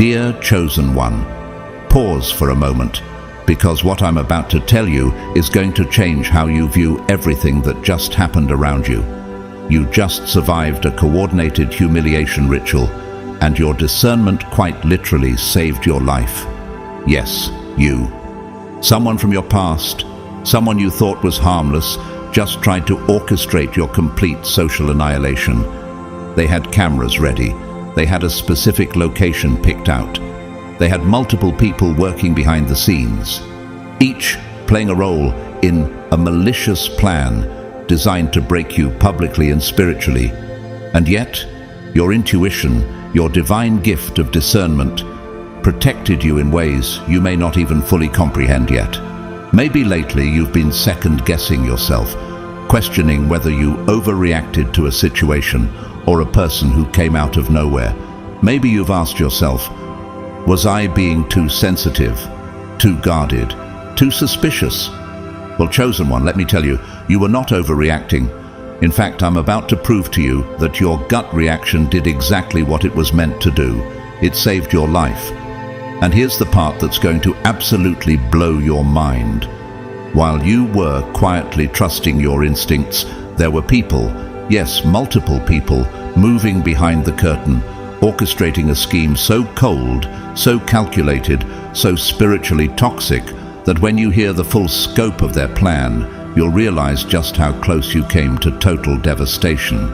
Dear Chosen One, pause for a moment, because what I'm about to tell you is going to change how you view everything that just happened around you. You just survived a coordinated humiliation ritual, and your discernment quite literally saved your life. Yes, you. Someone from your past, someone you thought was harmless, just tried to orchestrate your complete social annihilation. They had cameras ready. They had a specific location picked out. They had multiple people working behind the scenes, each playing a role in a malicious plan designed to break you publicly and spiritually. And yet, your intuition, your divine gift of discernment, protected you in ways you may not even fully comprehend yet. Maybe lately you've been second-guessing yourself, questioning whether you overreacted to a situation or a person who came out of nowhere. Maybe you've asked yourself, was I being too sensitive, too guarded, too suspicious? Well, Chosen One, let me tell you, you were not overreacting. In fact, I'm about to prove to you that your gut reaction did exactly what it was meant to do. It saved your life. And here's the part that's going to absolutely blow your mind. While you were quietly trusting your instincts, there were people, yes, multiple people, moving behind the curtain, orchestrating a scheme so cold, so calculated, so spiritually toxic, that when you hear the full scope of their plan, you'll realize just how close you came to total devastation.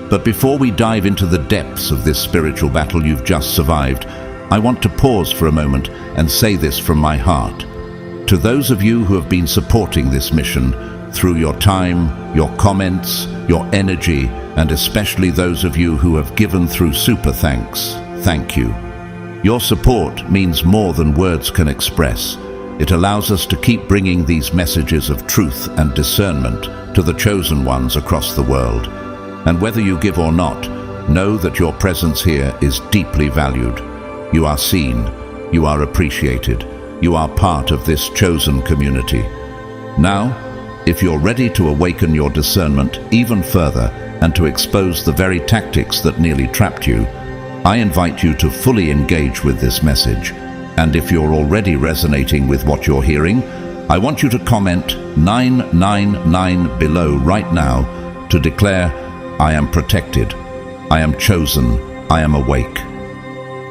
But before we dive into the depths of this spiritual battle you've just survived, I want to pause for a moment and say this from my heart. To those of you who have been supporting this mission through your time, your comments, your energy, and especially those of you who have given through super thanks, thank you. Your support means more than words can express. It allows us to keep bringing these messages of truth and discernment to the chosen ones across the world. And whether you give or not, know that your presence here is deeply valued. You are seen, you are appreciated, you are part of this chosen community. Now, if you're ready to awaken your discernment even further and to expose the very tactics that nearly trapped you, I invite you to fully engage with this message. And if you're already resonating with what you're hearing, I want you to comment 999 below right now to declare, I am protected, I am chosen, I am awake.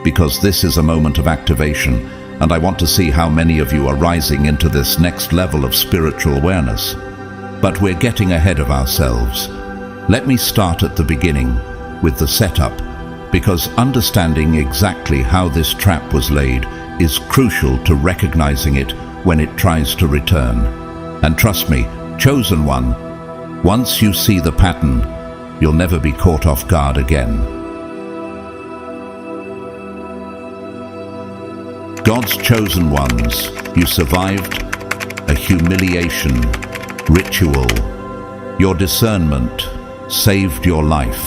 Because this is a moment of activation, and I want to see how many of you are rising into this next level of spiritual awareness. But we're getting ahead of ourselves. Let me start at the beginning, with the setup, because understanding exactly how this trap was laid is crucial to recognizing it when it tries to return. And trust me, Chosen One, once you see the pattern, you'll never be caught off guard again. God's chosen ones, you survived a humiliation ritual. Your discernment saved your life.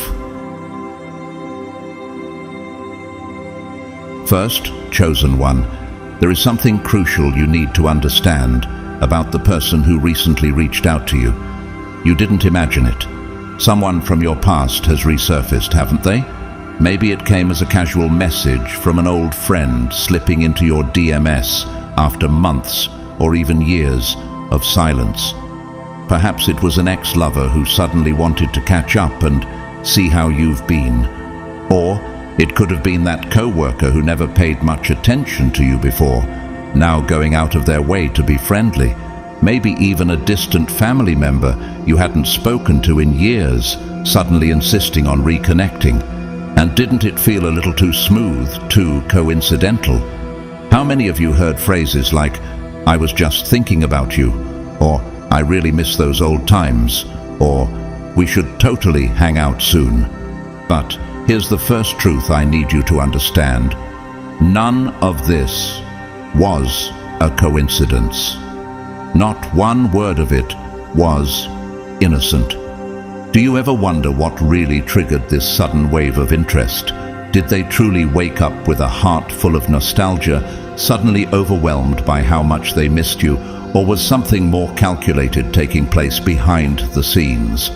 First, Chosen One, there is something crucial you need to understand about the person who recently reached out to you. You didn't imagine it. Someone from your past has resurfaced, haven't they? Maybe it came as a casual message from an old friend slipping into your DMS after months or even years of silence. Perhaps it was an ex-lover who suddenly wanted to catch up and see how you've been. Or it could have been that co-worker who never paid much attention to you before, now going out of their way to be friendly. Maybe even a distant family member you hadn't spoken to in years, suddenly insisting on reconnecting. And didn't it feel a little too smooth, too coincidental? How many of you heard phrases like, I was just thinking about you, or I really miss those old times, or we should totally hang out soon? But here's the first truth I need you to understand. None of this was a coincidence. Not one word of it was innocent. Do you ever wonder what really triggered this sudden wave of interest? Did they truly wake up with a heart full of nostalgia, suddenly overwhelmed by how much they missed you, or was something more calculated taking place behind the scenes?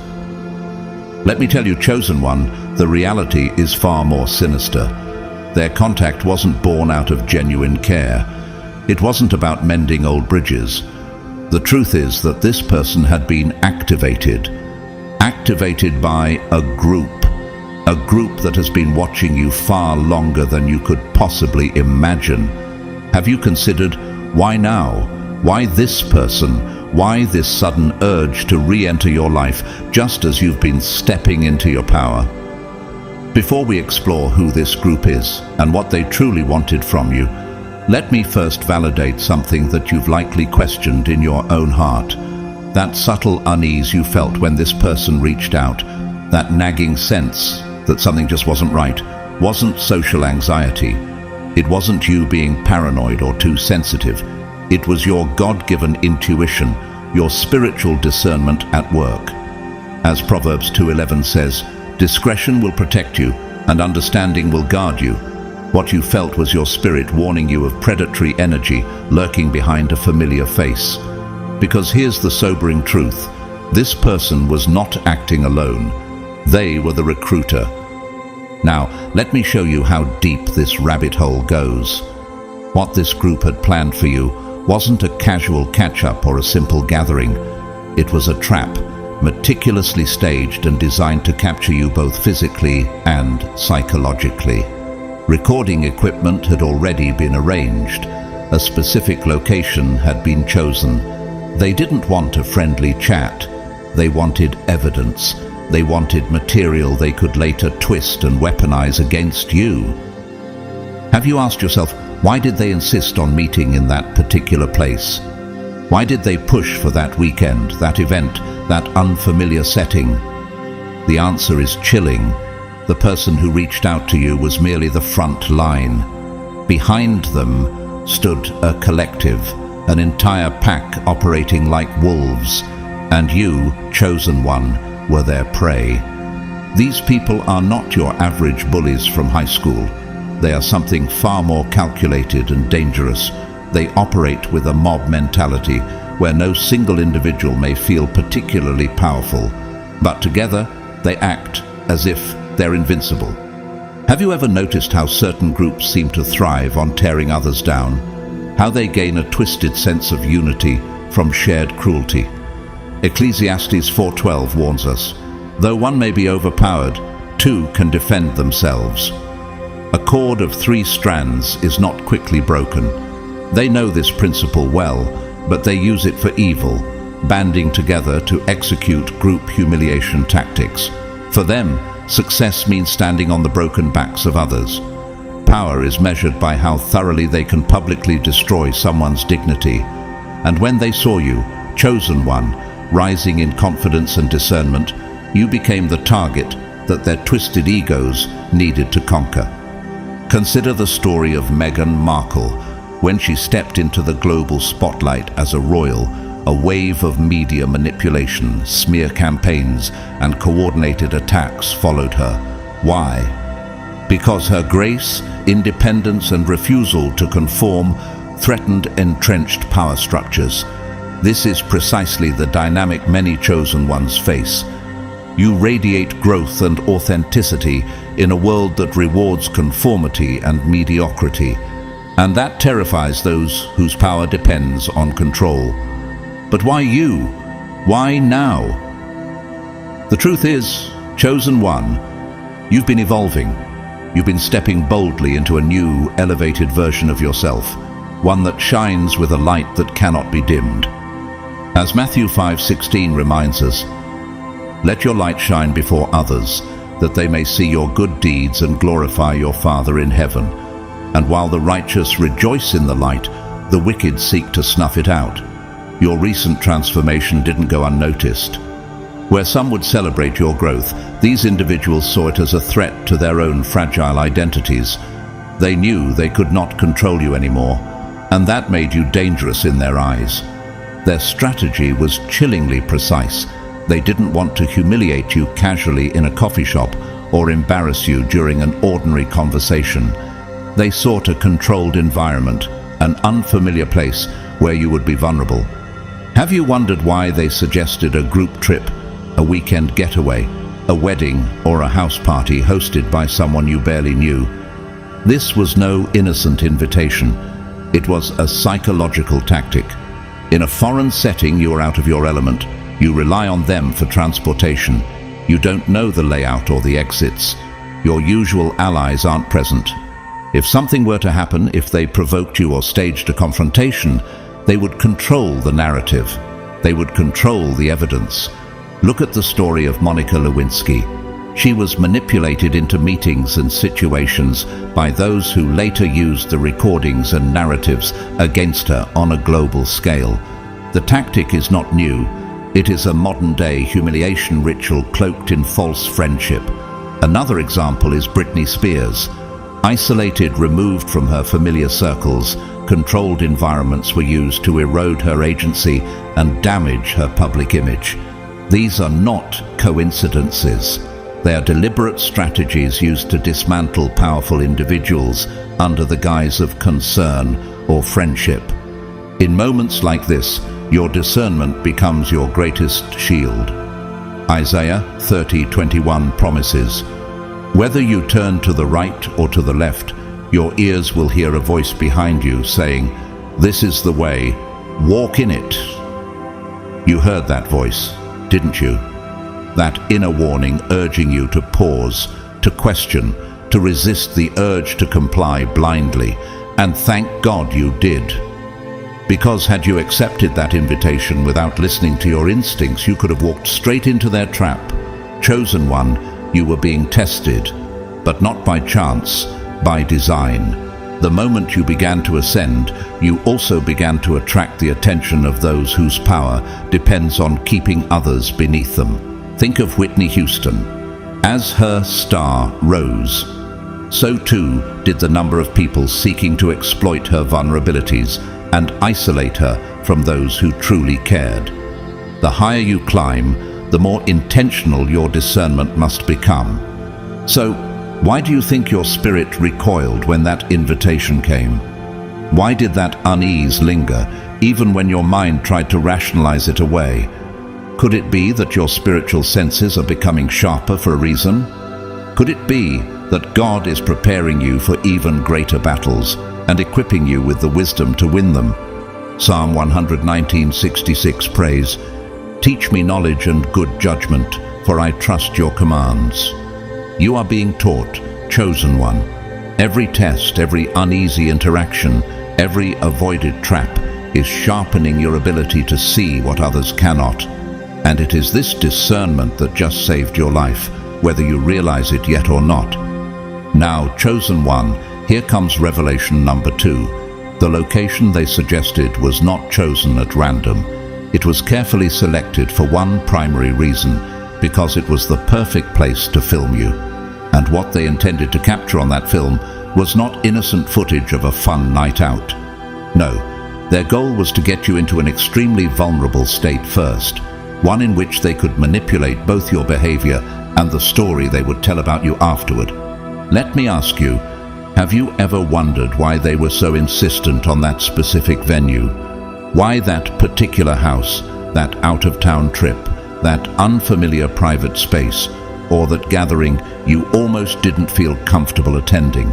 Let me tell you, Chosen One, the reality is far more sinister. Their contact wasn't born out of genuine care. It wasn't about mending old bridges. The truth is that this person had been activated by a group that has been watching you far longer than you could possibly imagine. Have you considered why now? Why this person? Why this sudden urge to re-enter your life just as you've been stepping into your power? Before we explore who this group is and what they truly wanted from you, let me first validate something that you've likely questioned in your own heart. That subtle unease you felt when this person reached out, that nagging sense that something just wasn't right, wasn't social anxiety. It wasn't you being paranoid or too sensitive. It was your God-given intuition, your spiritual discernment at work. As Proverbs 2:11 says, "Discretion will protect you, and understanding will guard you." What you felt was your spirit warning you of predatory energy lurking behind a familiar face. Because here's the sobering truth. This person was not acting alone. They were the recruiter. Now, let me show you how deep this rabbit hole goes. What this group had planned for you wasn't a casual catch-up or a simple gathering. It was a trap, meticulously staged and designed to capture you both physically and psychologically. Recording equipment had already been arranged. A specific location had been chosen. They didn't want a friendly chat. They wanted evidence. They wanted material they could later twist and weaponize against you. Have you asked yourself, why did they insist on meeting in that particular place? Why did they push for that weekend, that event, that unfamiliar setting? The answer is chilling. The person who reached out to you was merely the front line. Behind them stood a collective, an entire pack operating like wolves, and you, chosen one, were their prey. These people are not your average bullies from high school. They are something far more calculated and dangerous. They operate with a mob mentality where no single individual may feel particularly powerful, but together they act as if they're invincible. Have you ever noticed how certain groups seem to thrive on tearing others down? How they gain a twisted sense of unity from shared cruelty? Ecclesiastes 4:12 warns us, though one may be overpowered, two can defend themselves. A cord of 3 strands is not quickly broken. They know this principle well, but they use it for evil, banding together to execute group humiliation tactics. For them, success means standing on the broken backs of others. Power is measured by how thoroughly they can publicly destroy someone's dignity. And when they saw you, chosen one, rising in confidence and discernment, you became the target that their twisted egos needed to conquer. Consider the story of Meghan Markle. When she stepped into the global spotlight as a royal, a wave of media manipulation, smear campaigns, and coordinated attacks followed her. Why? Because her grace, independence, and refusal to conform threatened entrenched power structures. This is precisely the dynamic many chosen ones face. You radiate growth and authenticity in a world that rewards conformity and mediocrity, and that terrifies those whose power depends on control. But why you? Why now? The truth is, chosen one, you've been evolving. You've been stepping boldly into a new, elevated version of yourself, one that shines with a light that cannot be dimmed. As Matthew 5:16 reminds us, "Let your light shine before others, that they may see your good deeds and glorify your Father in heaven. And while the righteous rejoice in the light, the wicked seek to snuff it out." Your recent transformation didn't go unnoticed. Where some would celebrate your growth, these individuals saw it as a threat to their own fragile identities. They knew they could not control you anymore, and that made you dangerous in their eyes. Their strategy was chillingly precise. They didn't want to humiliate you casually in a coffee shop or embarrass you during an ordinary conversation. They sought a controlled environment, an unfamiliar place where you would be vulnerable. Have you wondered why they suggested a group trip, a weekend getaway, a wedding, or a house party hosted by someone you barely knew? This was no innocent invitation. It was a psychological tactic. In a foreign setting, you are out of your element. You rely on them for transportation. You don't know the layout or the exits. Your usual allies aren't present. If something were to happen, if they provoked you or staged a confrontation, they would control the narrative. They would control the evidence. Look at the story of Monica Lewinsky. She was manipulated into meetings and situations by those who later used the recordings and narratives against her on a global scale. The tactic is not new. It is a modern-day humiliation ritual cloaked in false friendship. Another example is Britney Spears. Isolated, removed from her familiar circles, controlled environments were used to erode her agency and damage her public image. These are not coincidences. They are deliberate strategies used to dismantle powerful individuals under the guise of concern or friendship. In moments like this, your discernment becomes your greatest shield. Isaiah 30:21 promises, "Whether you turn to the right or to the left, your ears will hear a voice behind you saying, 'This is the way, walk in it.'" You heard that voice, didn't you? That inner warning urging you to pause, to question, to resist the urge to comply blindly. And thank God you did. Because had you accepted that invitation without listening to your instincts, you could have walked straight into their trap. Chosen one, you were being tested, but not by chance, by design. The moment you began to ascend, you also began to attract the attention of those whose power depends on keeping others beneath them. Think of Whitney Houston. As her star rose, so too did the number of people seeking to exploit her vulnerabilities and isolate her from those who truly cared. The higher you climb, the more intentional your discernment must become. So, why do you think your spirit recoiled when that invitation came? Why did that unease linger, even when your mind tried to rationalize it away? Could it be that your spiritual senses are becoming sharper for a reason? Could it be that God is preparing you for even greater battles and equipping you with the wisdom to win them? Psalm 119:66 prays, "Teach me knowledge and good judgment, for I trust your commands." You are being taught, chosen one. Every test, every uneasy interaction, every avoided trap is sharpening your ability to see what others cannot. And it is this discernment that just saved your life, whether you realize it yet or not. Now, chosen one, here comes revelation number 2. The location they suggested was not chosen at random. It was carefully selected for one primary reason, because it was the perfect place to film you. And what they intended to capture on that film was not innocent footage of a fun night out. No, their goal was to get you into an extremely vulnerable state first, one in which they could manipulate both your behavior and the story they would tell about you afterward. Let me ask you, have you ever wondered why they were so insistent on that specific venue? Why that particular house, that out-of-town trip, that unfamiliar private space, or that gathering you almost didn't feel comfortable attending?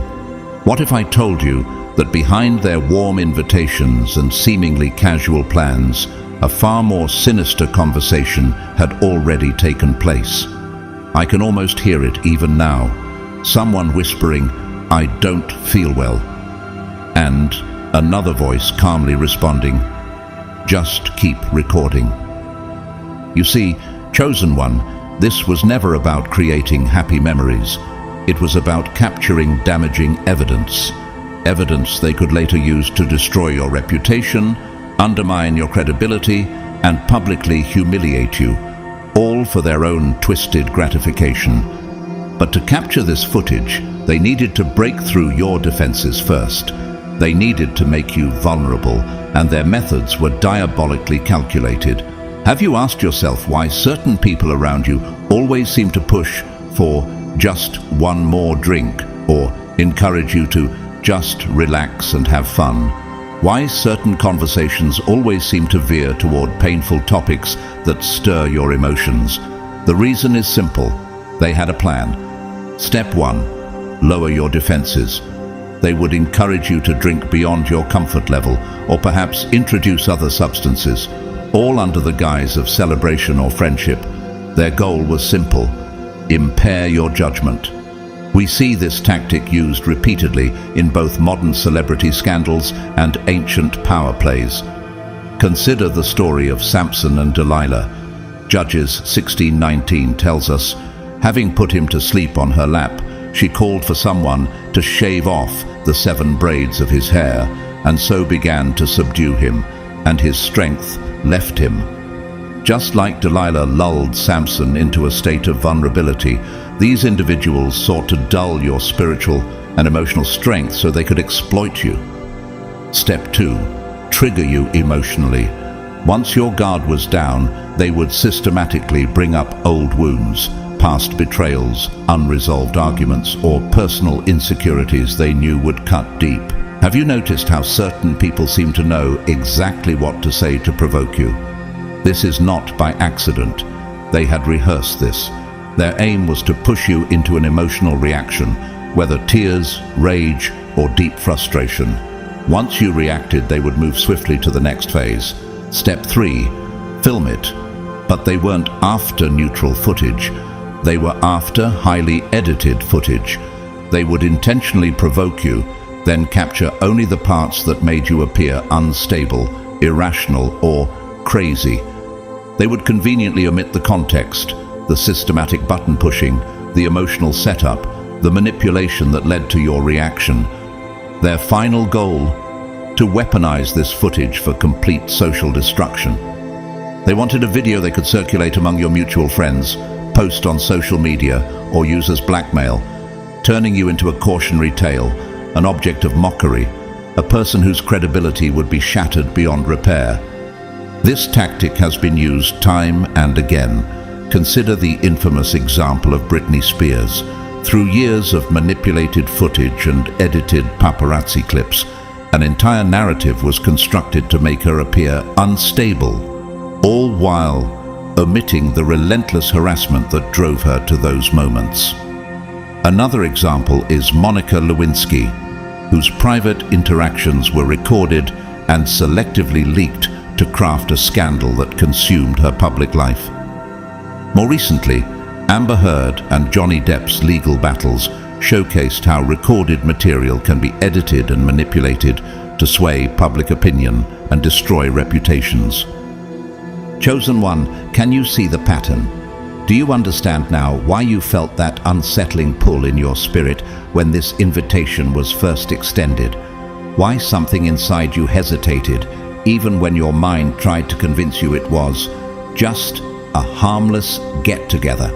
What if I told you that behind their warm invitations and seemingly casual plans, a far more sinister conversation had already taken place? I can almost hear it even now. Someone whispering, "I don't feel well." And another voice calmly responding, "Just keep recording." You see, chosen one, this was never about creating happy memories. It was about capturing damaging evidence. Evidence they could later use to destroy your reputation, undermine your credibility, and publicly humiliate you, all for their own twisted gratification. But to capture this footage, they needed to break through your defenses first. They needed to make you vulnerable, and their methods were diabolically calculated. Have you asked yourself why certain people around you always seem to push for just one more drink, or encourage you to just relax and have fun? Why certain conversations always seem to veer toward painful topics that stir your emotions? The reason is simple. They had a plan. Step 1, lower your defenses. They would encourage you to drink beyond your comfort level, or perhaps introduce other substances, all under the guise of celebration or friendship. Their goal was simple: impair your judgment. We see this tactic used repeatedly in both modern celebrity scandals and ancient power plays. Consider the story of Samson and Delilah. Judges 16:19 tells us, having put him to sleep on her lap, she called for someone to shave off the 7 braids of his hair, and so began to subdue him, and his strength left him. Just like Delilah lulled Samson into a state of vulnerability, these individuals sought to dull your spiritual and emotional strength so they could exploit you. Step 2. Trigger you emotionally. Once your guard was down, they would systematically bring up old wounds, past betrayals, unresolved arguments, or personal insecurities they knew would cut deep. Have you noticed how certain people seem to know exactly what to say to provoke you? This is not by accident. They had rehearsed this. Their aim was to push you into an emotional reaction, whether tears, rage, or deep frustration. Once you reacted, they would move swiftly to the next phase. Step 3. Film it. But they weren't after neutral footage. They were after highly edited footage. They would intentionally provoke you, then capture only the parts that made you appear unstable, irrational, or crazy. They would conveniently omit the context, the systematic button pushing, the emotional setup, the manipulation that led to your reaction. Their final goal: to weaponize this footage for complete social destruction. They wanted a video they could circulate among your mutual friends, post on social media, or use as blackmail, turning you into a cautionary tale, an object of mockery, a person whose credibility would be shattered beyond repair. This tactic has been used time and again. Consider the infamous example of Britney Spears. Through years of manipulated footage and edited paparazzi clips, an entire narrative was constructed to make her appear unstable, all while omitting the relentless harassment that drove her to those moments. Another example is Monica Lewinsky, whose private interactions were recorded and selectively leaked to craft a scandal that consumed her public life. More recently, Amber Heard and Johnny Depp's legal battles showcased how recorded material can be edited and manipulated to sway public opinion and destroy reputations. Chosen one, can you see the pattern? Do you understand now why you felt that unsettling pull in your spirit when this invitation was first extended? Why something inside you hesitated, even when your mind tried to convince you it was just a harmless get-together?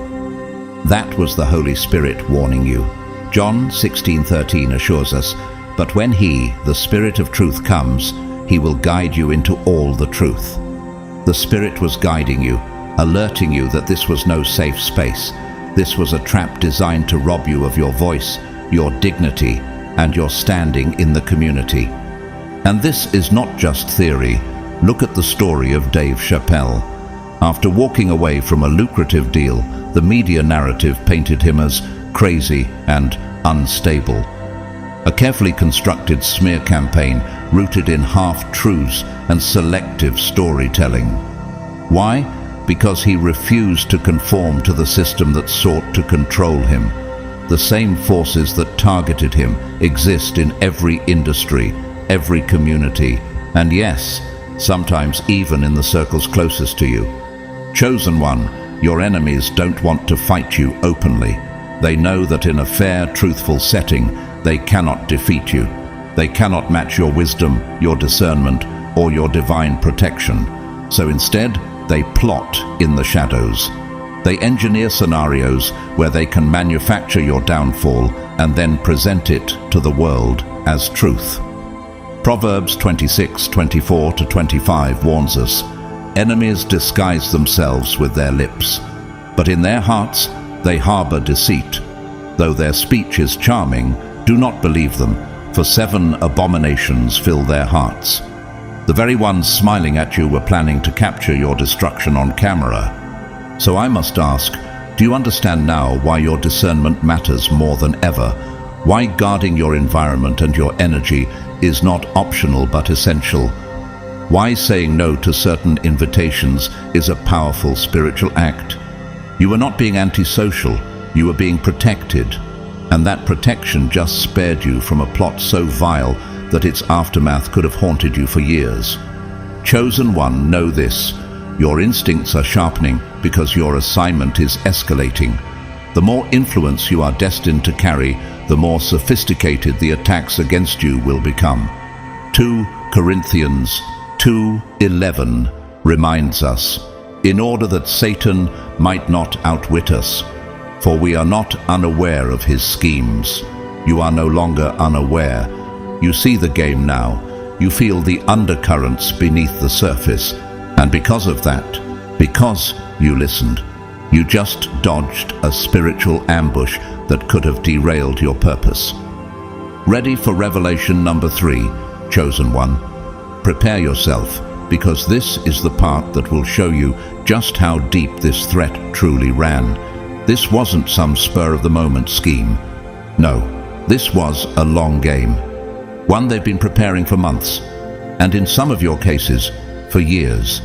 That was the Holy Spirit warning you. John 16:13 assures us, "But when He, the Spirit of truth, comes, He will guide you into all the truth." The Spirit was guiding you, alerting you that this was no safe space. This was a trap designed to rob you of your voice, your dignity, and your standing in the community. And this is not just theory. Look at the story of Dave Chappelle. After walking away from a lucrative deal, the media narrative painted him as crazy and unstable. A carefully constructed smear campaign rooted in half-truths and selective storytelling. Why? Because he refused to conform to the system that sought to control him. The same forces that targeted him exist in every industry, every community, and yes, sometimes even in the circles closest to you. Chosen one, your enemies don't want to fight you openly. They know that in a fair, truthful setting, they cannot defeat you. They cannot match your wisdom, your discernment, or your divine protection. So instead, they plot in the shadows. They engineer scenarios where they can manufacture your downfall and then present it to the world as truth. Proverbs 26:24-25 warns us, "Enemies disguise themselves with their lips, but in their hearts they harbor deceit. Though their speech is charming, do not believe them, for 7 abominations fill their hearts." The very ones smiling at you were planning to capture your destruction on camera. So I must ask, do you understand now why your discernment matters more than ever? Why guarding your environment and your energy is not optional but essential. Why saying no to certain invitations is a powerful spiritual act. You were not being antisocial, you were being protected. And that protection just spared you from a plot so vile that its aftermath could have haunted you for years. Chosen one, know this. Your instincts are sharpening because your assignment is escalating. The more influence you are destined to carry, the more sophisticated the attacks against you will become. 2 Corinthians 2:11 reminds us, in order that Satan might not outwit us, for we are not unaware of his schemes. You are no longer unaware. You see the game now. You feel the undercurrents beneath the surface. And because of that, because you listened, you just dodged a spiritual ambush that could have derailed your purpose. Ready for revelation number 3, chosen one? Prepare yourself, because this is the part that will show you just how deep this threat truly ran. This wasn't some spur-of-the-moment scheme. No, this was a long game. One they've been preparing for months, and in some of your cases, for years.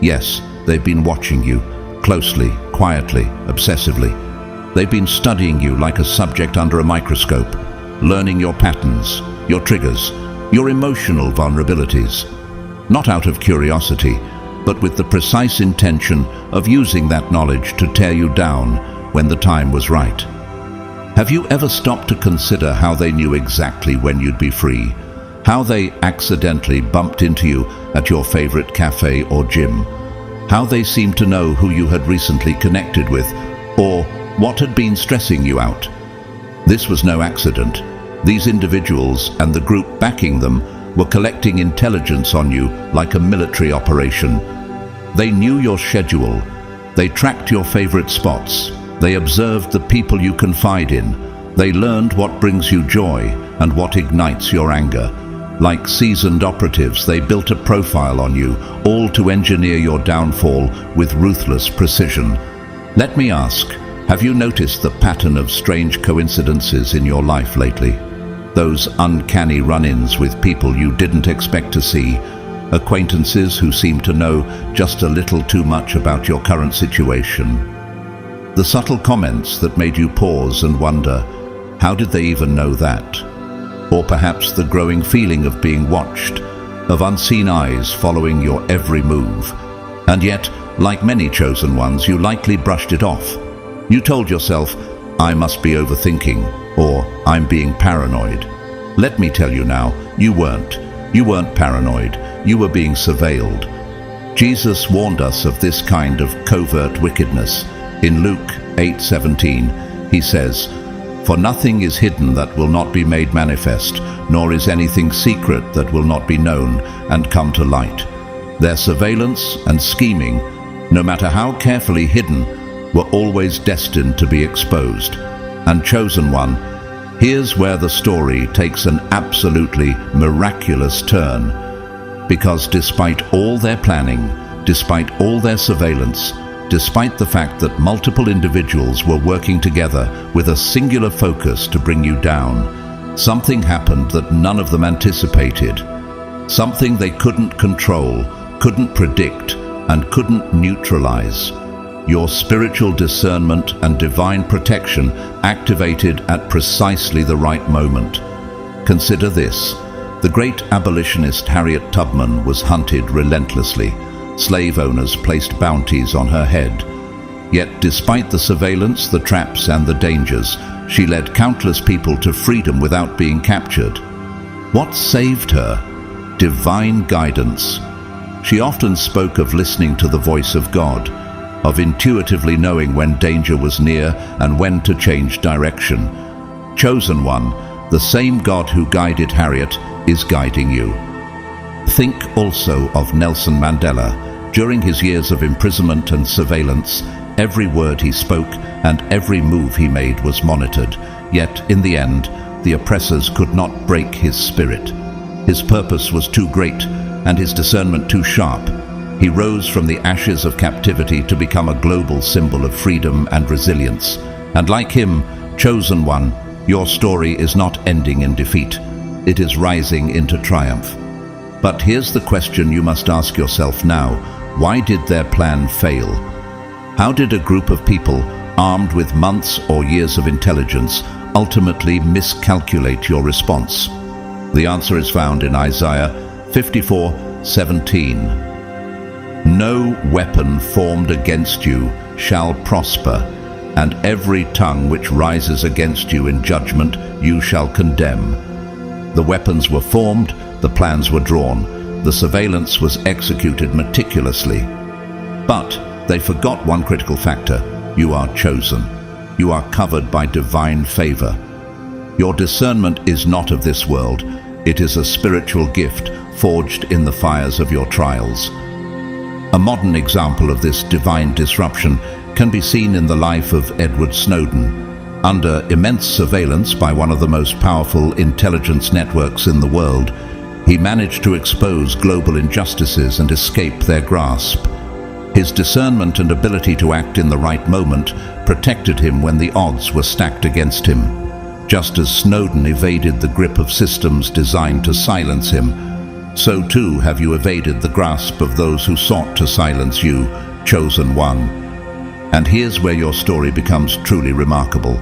Yes, they've been watching you, closely, quietly, obsessively. They've been studying you like a subject under a microscope, learning your patterns, your triggers, your emotional vulnerabilities. Not out of curiosity, but with the precise intention of using that knowledge to tear you down when the time was right. Have you ever stopped to consider how they knew exactly when you'd be free? How they accidentally bumped into you at your favorite cafe or gym? How they seemed to know who you had recently connected with, or what had been stressing you out? This was no accident. These individuals and the group backing them were collecting intelligence on you like a military operation. They knew your schedule. They tracked your favorite spots. They observed the people you confide in. They learned what brings you joy and what ignites your anger. Like seasoned operatives, they built a profile on you, all to engineer your downfall with ruthless precision. Let me ask, have you noticed the pattern of strange coincidences in your life lately? Those uncanny run-ins with people you didn't expect to see, acquaintances who seem to know just a little too much about your current situation. The subtle comments that made you pause and wonder, how did they even know that? Or perhaps the growing feeling of being watched, of unseen eyes following your every move. And yet, like many chosen ones, you likely brushed it off. You told yourself, I must be overthinking, or I'm being paranoid. Let me tell you now, you weren't. You weren't paranoid. You were being surveilled. Jesus warned us of this kind of covert wickedness. In Luke 8:17, he says, "For nothing is hidden that will not be made manifest, nor is anything secret that will not be known and come to light." Their surveillance and scheming, no matter how carefully hidden, were always destined to be exposed. And chosen one, here's where the story takes an absolutely miraculous turn. Because despite all their planning, despite all their surveillance, despite the fact that multiple individuals were working together with a singular focus to bring you down, something happened that none of them anticipated. Something they couldn't control, couldn't predict, and couldn't neutralize. Your spiritual discernment and divine protection activated at precisely the right moment. Consider this. The great abolitionist Harriet Tubman was hunted relentlessly. Slave owners placed bounties on her head. Yet despite the surveillance, the traps and the dangers, she led countless people to freedom without being captured. What saved her? Divine guidance. She often spoke of listening to the voice of God, of intuitively knowing when danger was near and when to change direction. Chosen one, the same God who guided Harriet is guiding you. Think also of Nelson Mandela. During his years of imprisonment and surveillance, every word he spoke and every move he made was monitored. Yet, in the end, the oppressors could not break his spirit. His purpose was too great and his discernment too sharp. He rose from the ashes of captivity to become a global symbol of freedom and resilience. And like him, chosen one, Your story is not ending in defeat. It is rising into triumph. But here's the question you must ask yourself now. Why did their plan fail? How did a group of people, armed with months or years of intelligence, ultimately miscalculate your response? The answer is found in Isaiah 54:17. No weapon formed against you shall prosper, and every tongue which rises against you in judgment you shall condemn. The weapons were formed, the plans were drawn, the surveillance was executed meticulously. But they forgot one critical factor. You are chosen. You are covered by divine favor. Your discernment is not of this world. It is a spiritual gift forged in the fires of your trials. A modern example of this divine disruption can be seen in the life of Edward Snowden. Under immense surveillance by one of the most powerful intelligence networks in the world, he managed to expose global injustices and escape their grasp. His discernment and ability to act in the right moment protected him when the odds were stacked against him. Just as Snowden evaded the grip of systems designed to silence him, so too have you evaded the grasp of those who sought to silence you, chosen one. And here's where your story becomes truly remarkable.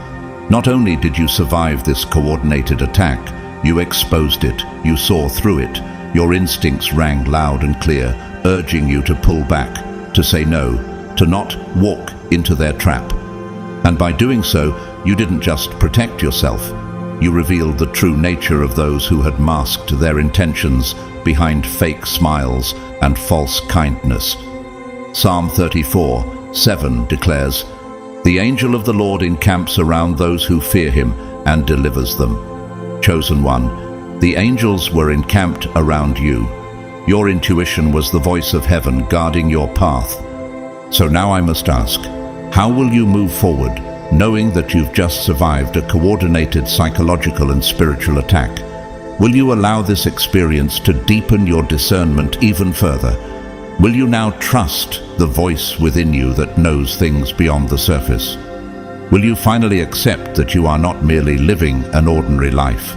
Not only did you survive this coordinated attack, you exposed it, you saw through it. Your instincts rang loud and clear, urging you to pull back, to say no, to not walk into their trap. And by doing so, you didn't just protect yourself. You revealed the true nature of those who had masked their intentions behind fake smiles and false kindness. Psalm 34:7 declares, "The angel of the Lord encamps around those who fear him and delivers them." Chosen one, the angels were encamped around you. Your intuition was the voice of heaven guarding your path. So now I must ask, how will you move forward, knowing that you've just survived a coordinated psychological and spiritual attack? Will you allow this experience to deepen your discernment even further? Will you now trust the voice within you that knows things beyond the surface? Will you finally accept that you are not merely living an ordinary life?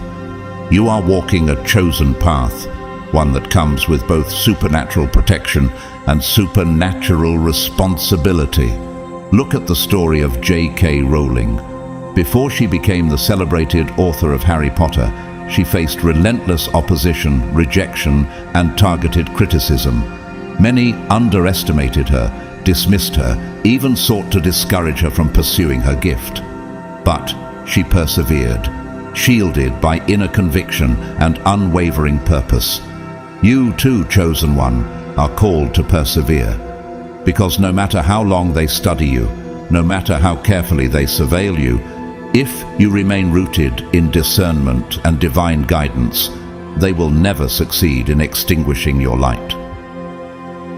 You are walking a chosen path, one that comes with both supernatural protection and supernatural responsibility. Look at the story of J.K. Rowling. Before she became the celebrated author of Harry Potter, she faced relentless opposition, rejection, and targeted criticism. Many underestimated her, dismissed her, even sought to discourage her from pursuing her gift. But she persevered, shielded by inner conviction and unwavering purpose. You too, chosen one, are called to persevere. Because no matter how long they study you, no matter how carefully they surveil you, if you remain rooted in discernment and divine guidance, they will never succeed in extinguishing your light.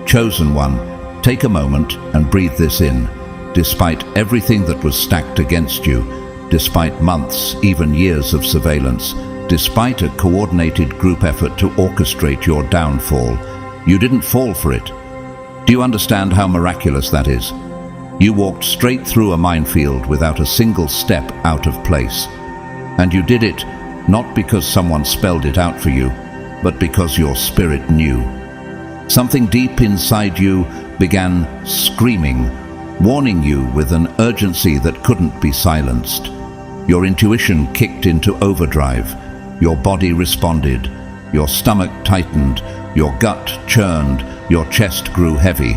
Chosen one, take a moment and breathe this in. Despite everything that was stacked against you, despite months, even years of surveillance, despite a coordinated group effort to orchestrate your downfall, you didn't fall for it. Do you understand how miraculous that is? You walked straight through a minefield without a single step out of place. And you did it not because someone spelled it out for you, but because your spirit knew. Something deep inside you began screaming, warning you with an urgency that couldn't be silenced. Your intuition kicked into overdrive. Your body responded. Your stomach tightened. Your gut churned. Your chest grew heavy.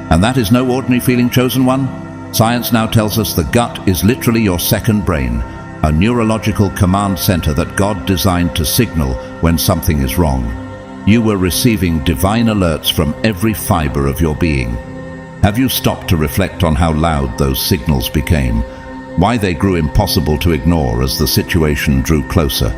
And that is no ordinary feeling, chosen one. Science now tells us the gut is literally your second brain, a neurological command center that God designed to signal when something is wrong. You were receiving divine alerts from every fiber of your being. Have you stopped to reflect on how loud those signals became? Why they grew impossible to ignore as the situation drew closer?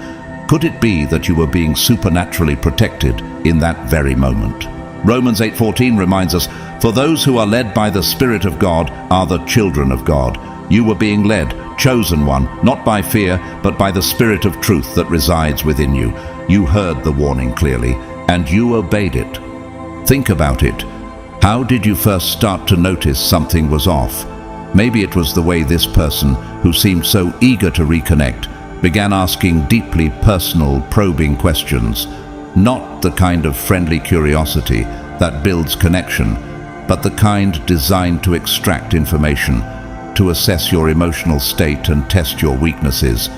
Could it be that you were being supernaturally protected in that very moment? Romans 8:14 reminds us, "For those who are led by the Spirit of God are the children of God." You were being led, chosen one, not by fear, but by the Spirit of truth that resides within you. You heard the warning clearly, and you obeyed it. Think about it. How did you first start to notice something was off? Maybe it was the way this person, who seemed so eager to reconnect, began asking deeply personal, probing questions, not the kind of friendly curiosity that builds connection, but the kind designed to extract information, to assess your emotional state and test your weaknesses.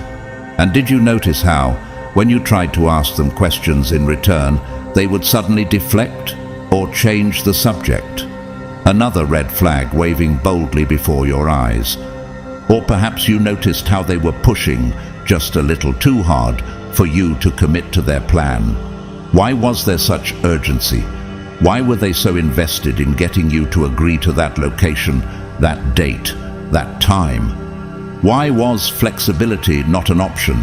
And did you notice how, when you tried to ask them questions in return, they would suddenly deflect or change the subject? Another red flag waving boldly before your eyes. Or perhaps you noticed how they were pushing just a little too hard for you to commit to their plan. Why was there such urgency? Why were they so invested in getting you to agree to that location, that date, that time? Why was flexibility not an option?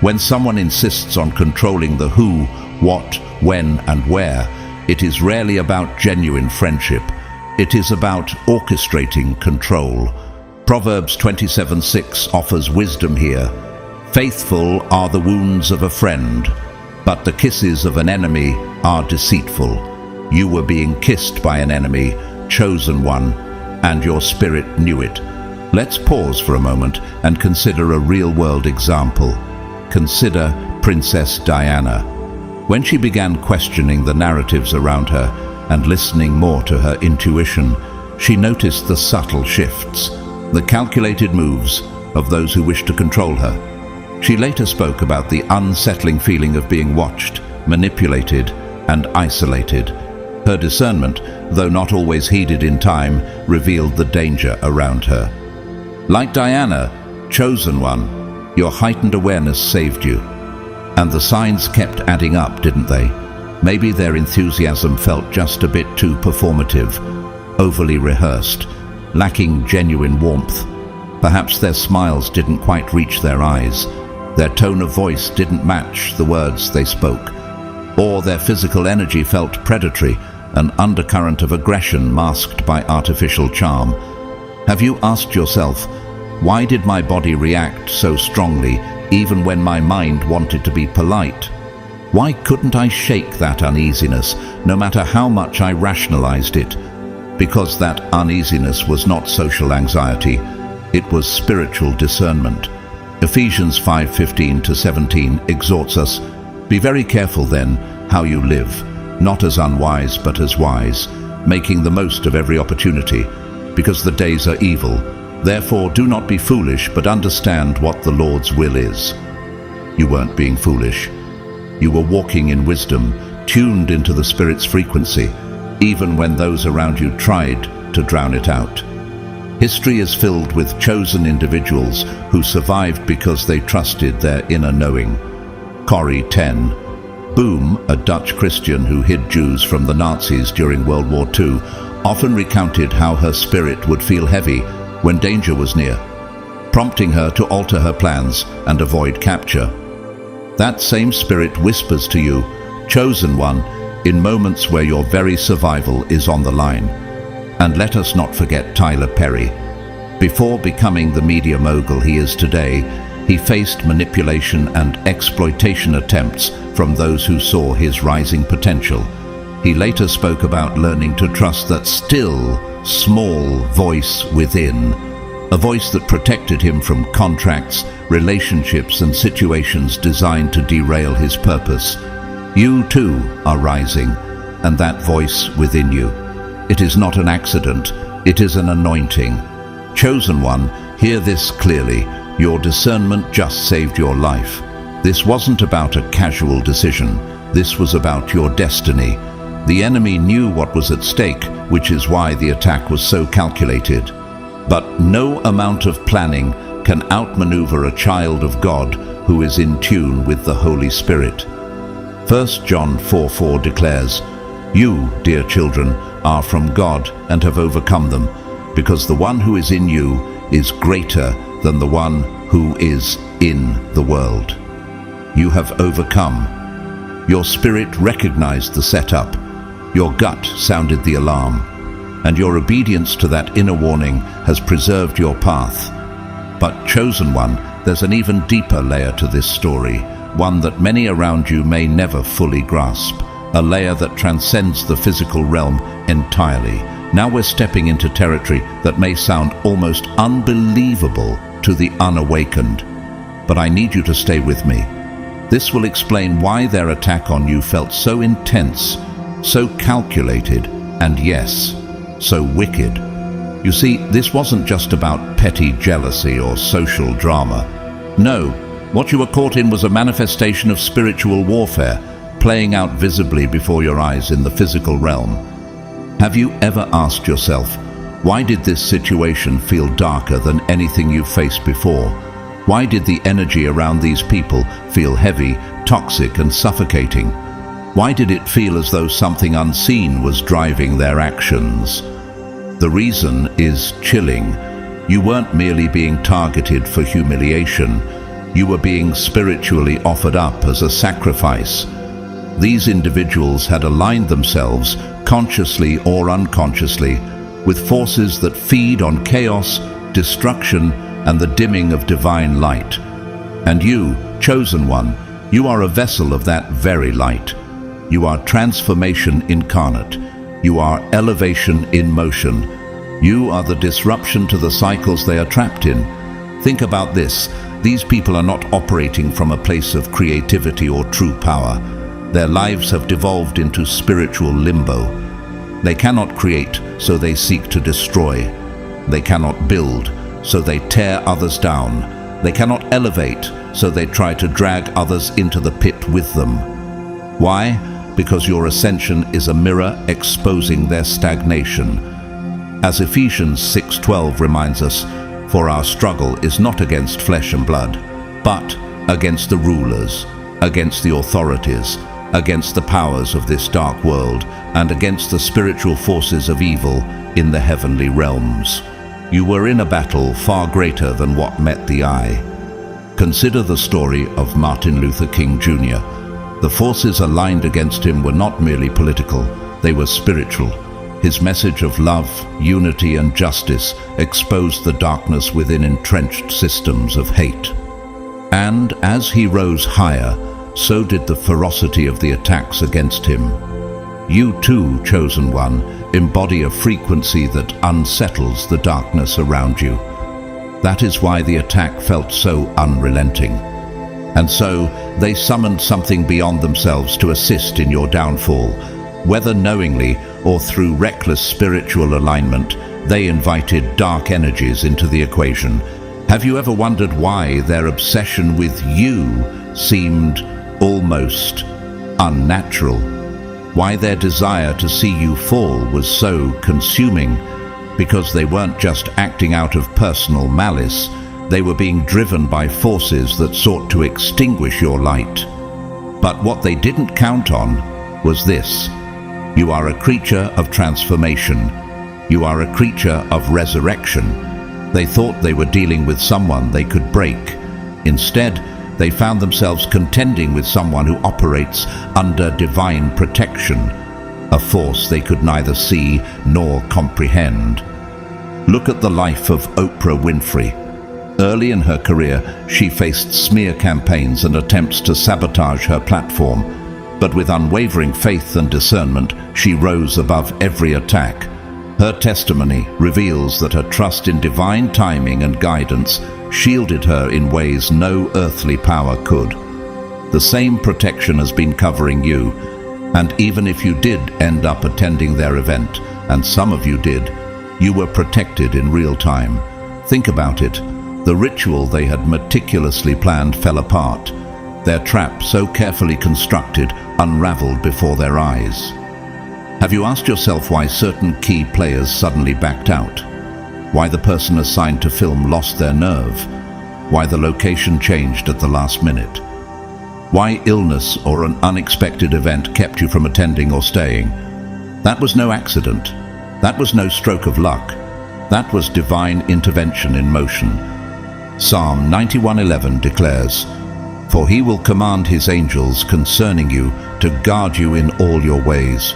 When someone insists on controlling the who, what, when, and where, it is rarely about genuine friendship. It is about orchestrating control. Proverbs 27:6 offers wisdom here. Faithful are the wounds of a friend, but the kisses of an enemy are deceitful. You were being kissed by an enemy, chosen one, and your spirit knew it. Let's pause for a moment and consider a real-world example. Consider Princess Diana. When she began questioning the narratives around her and listening more to her intuition, she noticed the subtle shifts, the calculated moves of those who wished to control her. She later spoke about the unsettling feeling of being watched, manipulated, and isolated. Her discernment, though not always heeded in time, revealed the danger around her. Like Diana, chosen one, your heightened awareness saved you. And the signs kept adding up, didn't they? Maybe their enthusiasm felt just a bit too performative, overly rehearsed, lacking genuine warmth. Perhaps their smiles didn't quite reach their eyes, their tone of voice didn't match the words they spoke, or their physical energy felt predatory, an undercurrent of aggression masked by artificial charm. Have you asked yourself, why did my body react so strongly even when my mind wanted to be polite? Why couldn't I shake that uneasiness, no matter how much I rationalized it? Because that uneasiness was not social anxiety, it was spiritual discernment. Ephesians 5:15-17 exhorts us, "Be very careful then how you live, not as unwise but as wise, making the most of every opportunity, because the days are evil. Therefore do not be foolish, but understand what the Lord's will is." You weren't being foolish. You were walking in wisdom, tuned into the Spirit's frequency, even when those around you tried to drown it out. History is filled with chosen individuals who survived because they trusted their inner knowing. Corrie ten Boom, a Dutch Christian who hid Jews from the Nazis during World War II, often recounted how her spirit would feel heavy when danger was near, prompting her to alter her plans and avoid capture. That same spirit whispers to you, chosen one, in moments where your very survival is on the line. And let us not forget Tyler Perry. Before becoming the media mogul he is today, he faced manipulation and exploitation attempts from those who saw his rising potential. He later spoke about learning to trust that still, small voice within, a voice that protected him from contracts, relationships, and situations designed to derail his purpose. You too are rising, and that voice within you. It is not an accident, it is an anointing. Chosen one, hear this clearly. Your discernment just saved your life. This wasn't about a casual decision. This was about your destiny. The enemy knew what was at stake, which is why the attack was so calculated. But no amount of planning can outmaneuver a child of God who is in tune with the Holy Spirit. 1 John 4:4 declares, "You, dear children, are from God and have overcome them, because the one who is in you is greater than the one who is in the world." You have overcome. Your spirit recognized the setup. Your gut sounded the alarm. And your obedience to that inner warning has preserved your path. But chosen one, there's an even deeper layer to this story, one that many around you may never fully grasp, a layer that transcends the physical realm entirely. Now we're stepping into territory that may sound almost unbelievable to the unawakened. but I need you to stay with me. This will explain why their attack on you felt so intense, so calculated, and yes, so wicked. You see, this wasn't just about petty jealousy or social drama. No, what you were caught in was a manifestation of spiritual warfare, playing out visibly before your eyes in the physical realm. Have you ever asked yourself, why did this situation feel darker than anything you've faced before? Why did the energy around these people feel heavy, toxic, and suffocating? Why did it feel as though something unseen was driving their actions? The reason is chilling. You weren't merely being targeted for humiliation. You were being spiritually offered up as a sacrifice. These individuals had aligned themselves, consciously or unconsciously, with forces that feed on chaos, destruction, and the dimming of divine light. And you, chosen one, you are a vessel of that very light. You are transformation incarnate. You are elevation in motion. You are the disruption to the cycles they are trapped in. Think about this. These people are not operating from a place of creativity or true power. Their lives have devolved into spiritual limbo. They cannot create, so they seek to destroy. They cannot build, so they tear others down. They cannot elevate, so they try to drag others into the pit with them. Why? Because your ascension is a mirror exposing their stagnation. As Ephesians 6:12 reminds us, for our struggle is not against flesh and blood, but against the rulers, against the authorities, against the powers of this dark world, and against the spiritual forces of evil in the heavenly realms. You were in a battle far greater than what met the eye. Consider the story of Martin Luther King Jr. The forces aligned against him were not merely political, they were spiritual. His message of love, unity, and justice exposed the darkness within entrenched systems of hate. And as he rose higher, so did the ferocity of the attacks against him. You too, chosen one, embody a frequency that unsettles the darkness around you. That is why the attack felt so unrelenting. And so, they summoned something beyond themselves to assist in your downfall. Whether knowingly or through reckless spiritual alignment, they invited dark energies into the equation. Have you ever wondered why their obsession with you seemed almost unnatural? Why their desire to see you fall was so consuming? Because they weren't just acting out of personal malice, they were being driven by forces that sought to extinguish your light. But what they didn't count on was this: you are a creature of transformation. You are a creature of resurrection. They thought they were dealing with someone they could break. Instead, they found themselves contending with someone who operates under divine protection, a force they could neither see nor comprehend. Look at the life of Oprah Winfrey. Early in her career, she faced smear campaigns and attempts to sabotage her platform. But with unwavering faith and discernment, she rose above every attack. Her testimony reveals that her trust in divine timing and guidance shielded her in ways no earthly power could. The same protection has been covering you, and even if you did end up attending their event, and some of you did, you were protected in real time. Think about it. The ritual they had meticulously planned fell apart. Their trap, so carefully constructed, unraveled before their eyes. Have you asked yourself why certain key players suddenly backed out? Why the person assigned to film lost their nerve? Why the location changed at the last minute? Why illness or an unexpected event kept you from attending or staying? That was no accident. That was no stroke of luck. That was divine intervention in motion. Psalm 91:11 declares, "For he will command his angels concerning you to guard you in all your ways."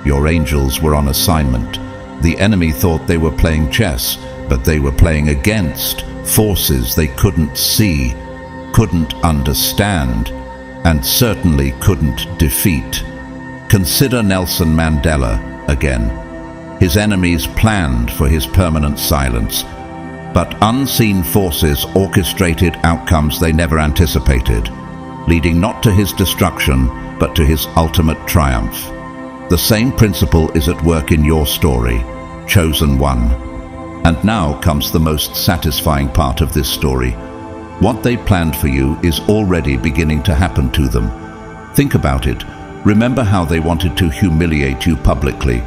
Your angels were on assignment. The enemy thought they were playing chess, but they were playing against forces they couldn't see, couldn't understand, and certainly couldn't defeat. Consider Nelson Mandela again. His enemies planned for his permanent silence, But unseen forces orchestrated outcomes they never anticipated, leading not to his destruction, but to his ultimate triumph. The same principle is at work in your story, Chosen One. And now comes the most satisfying part of this story. What they planned for you is already beginning to happen to them. Think about it. Remember how they wanted to humiliate you publicly,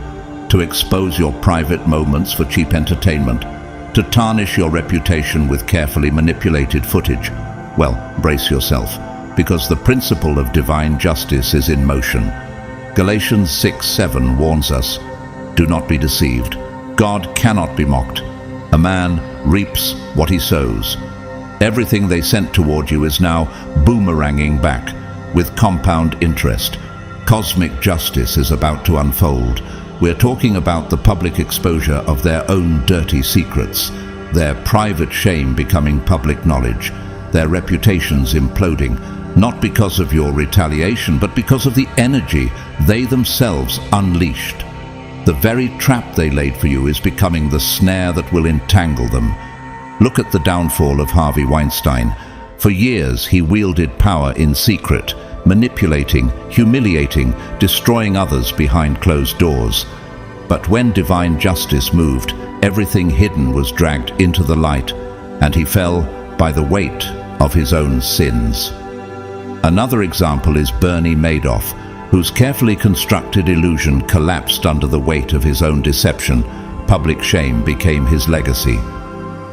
to expose your private moments for cheap entertainment, to tarnish your reputation with carefully manipulated footage. Well, brace yourself, because the principle of divine justice is in motion. Galatians 6:7 warns us, "Do not be deceived. God cannot be mocked. A man reaps what he sows." Everything they sent toward you is now boomeranging back with compound interest. Cosmic justice is about to unfold. We're talking about the public exposure of their own dirty secrets, their private shame becoming public knowledge, their reputations imploding, not because of your retaliation, but because of the energy they themselves unleashed. The very trap they laid for you is becoming the snare that will entangle them. Look at the downfall of Harvey Weinstein. For years he wielded power in secret, manipulating, humiliating, destroying others behind closed doors. But when divine justice moved, everything hidden was dragged into the light, and he fell by the weight of his own sins. Another example is Bernie Madoff, whose carefully constructed illusion collapsed under the weight of his own deception. Public shame became his legacy.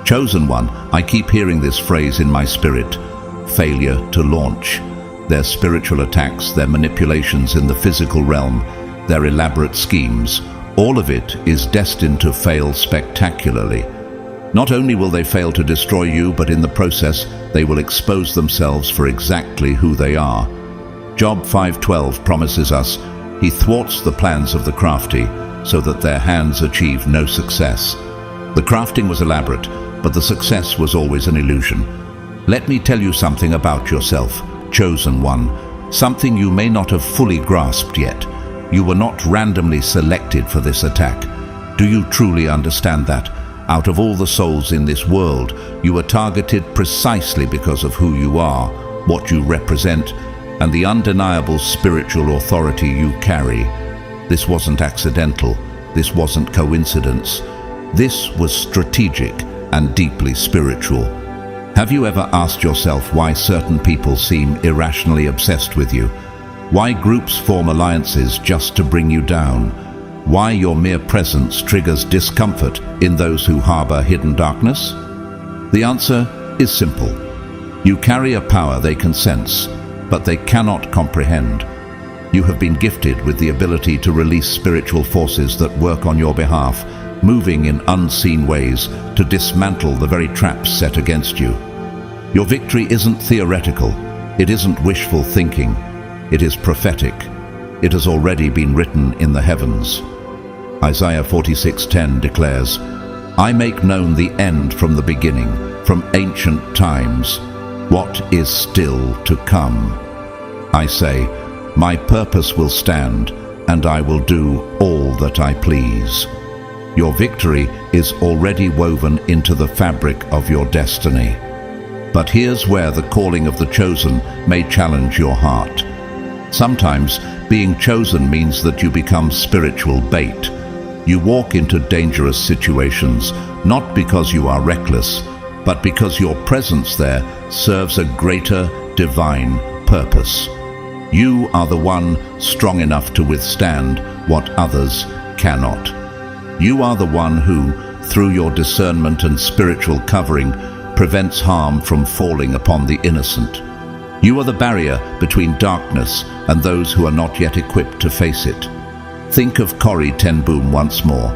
Chosen One, I keep hearing this phrase in my spirit: failure to launch. Their spiritual attacks, their manipulations in the physical realm, their elaborate schemes, all of it is destined to fail spectacularly. Not only will they fail to destroy you, but in the process, they will expose themselves for exactly who they are. Job 5:12 promises us, "He thwarts the plans of the crafty, so that their hands achieve no success." The crafting was elaborate, but the success was always an illusion. Let me tell you something about yourself, Chosen One, something you may not have fully grasped yet. You were not randomly selected for this attack. Do you truly understand that? Out of all the souls in this world, you were targeted precisely because of who you are, what you represent, and the undeniable spiritual authority you carry. This wasn't accidental. This wasn't coincidence. This was strategic and deeply spiritual. Have you ever asked yourself why certain people seem irrationally obsessed with you? Why groups form alliances just to bring you down? Why your mere presence triggers discomfort in those who harbor hidden darkness? The answer is simple. You carry a power they can sense, but they cannot comprehend. You have been gifted with the ability to release spiritual forces that work on your behalf, moving in unseen ways to dismantle the very traps set against you. Your victory isn't theoretical. It isn't wishful thinking. It is prophetic. It has already been written in the heavens. Isaiah 46:10 declares, "I make known the end from the beginning, from ancient times, what is still to come. I say, my purpose will stand, and I will do all that I please." Your victory is already woven into the fabric of your destiny. But here's where the calling of the chosen may challenge your heart. Sometimes being chosen means that you become spiritual bait. You walk into dangerous situations, not because you are reckless, but because your presence there serves a greater divine purpose. You are the one strong enough to withstand what others cannot. You are the one who, through your discernment and spiritual covering, prevents harm from falling upon the innocent. You are the barrier between darkness and those who are not yet equipped to face it. Think of Corrie ten Boom once more.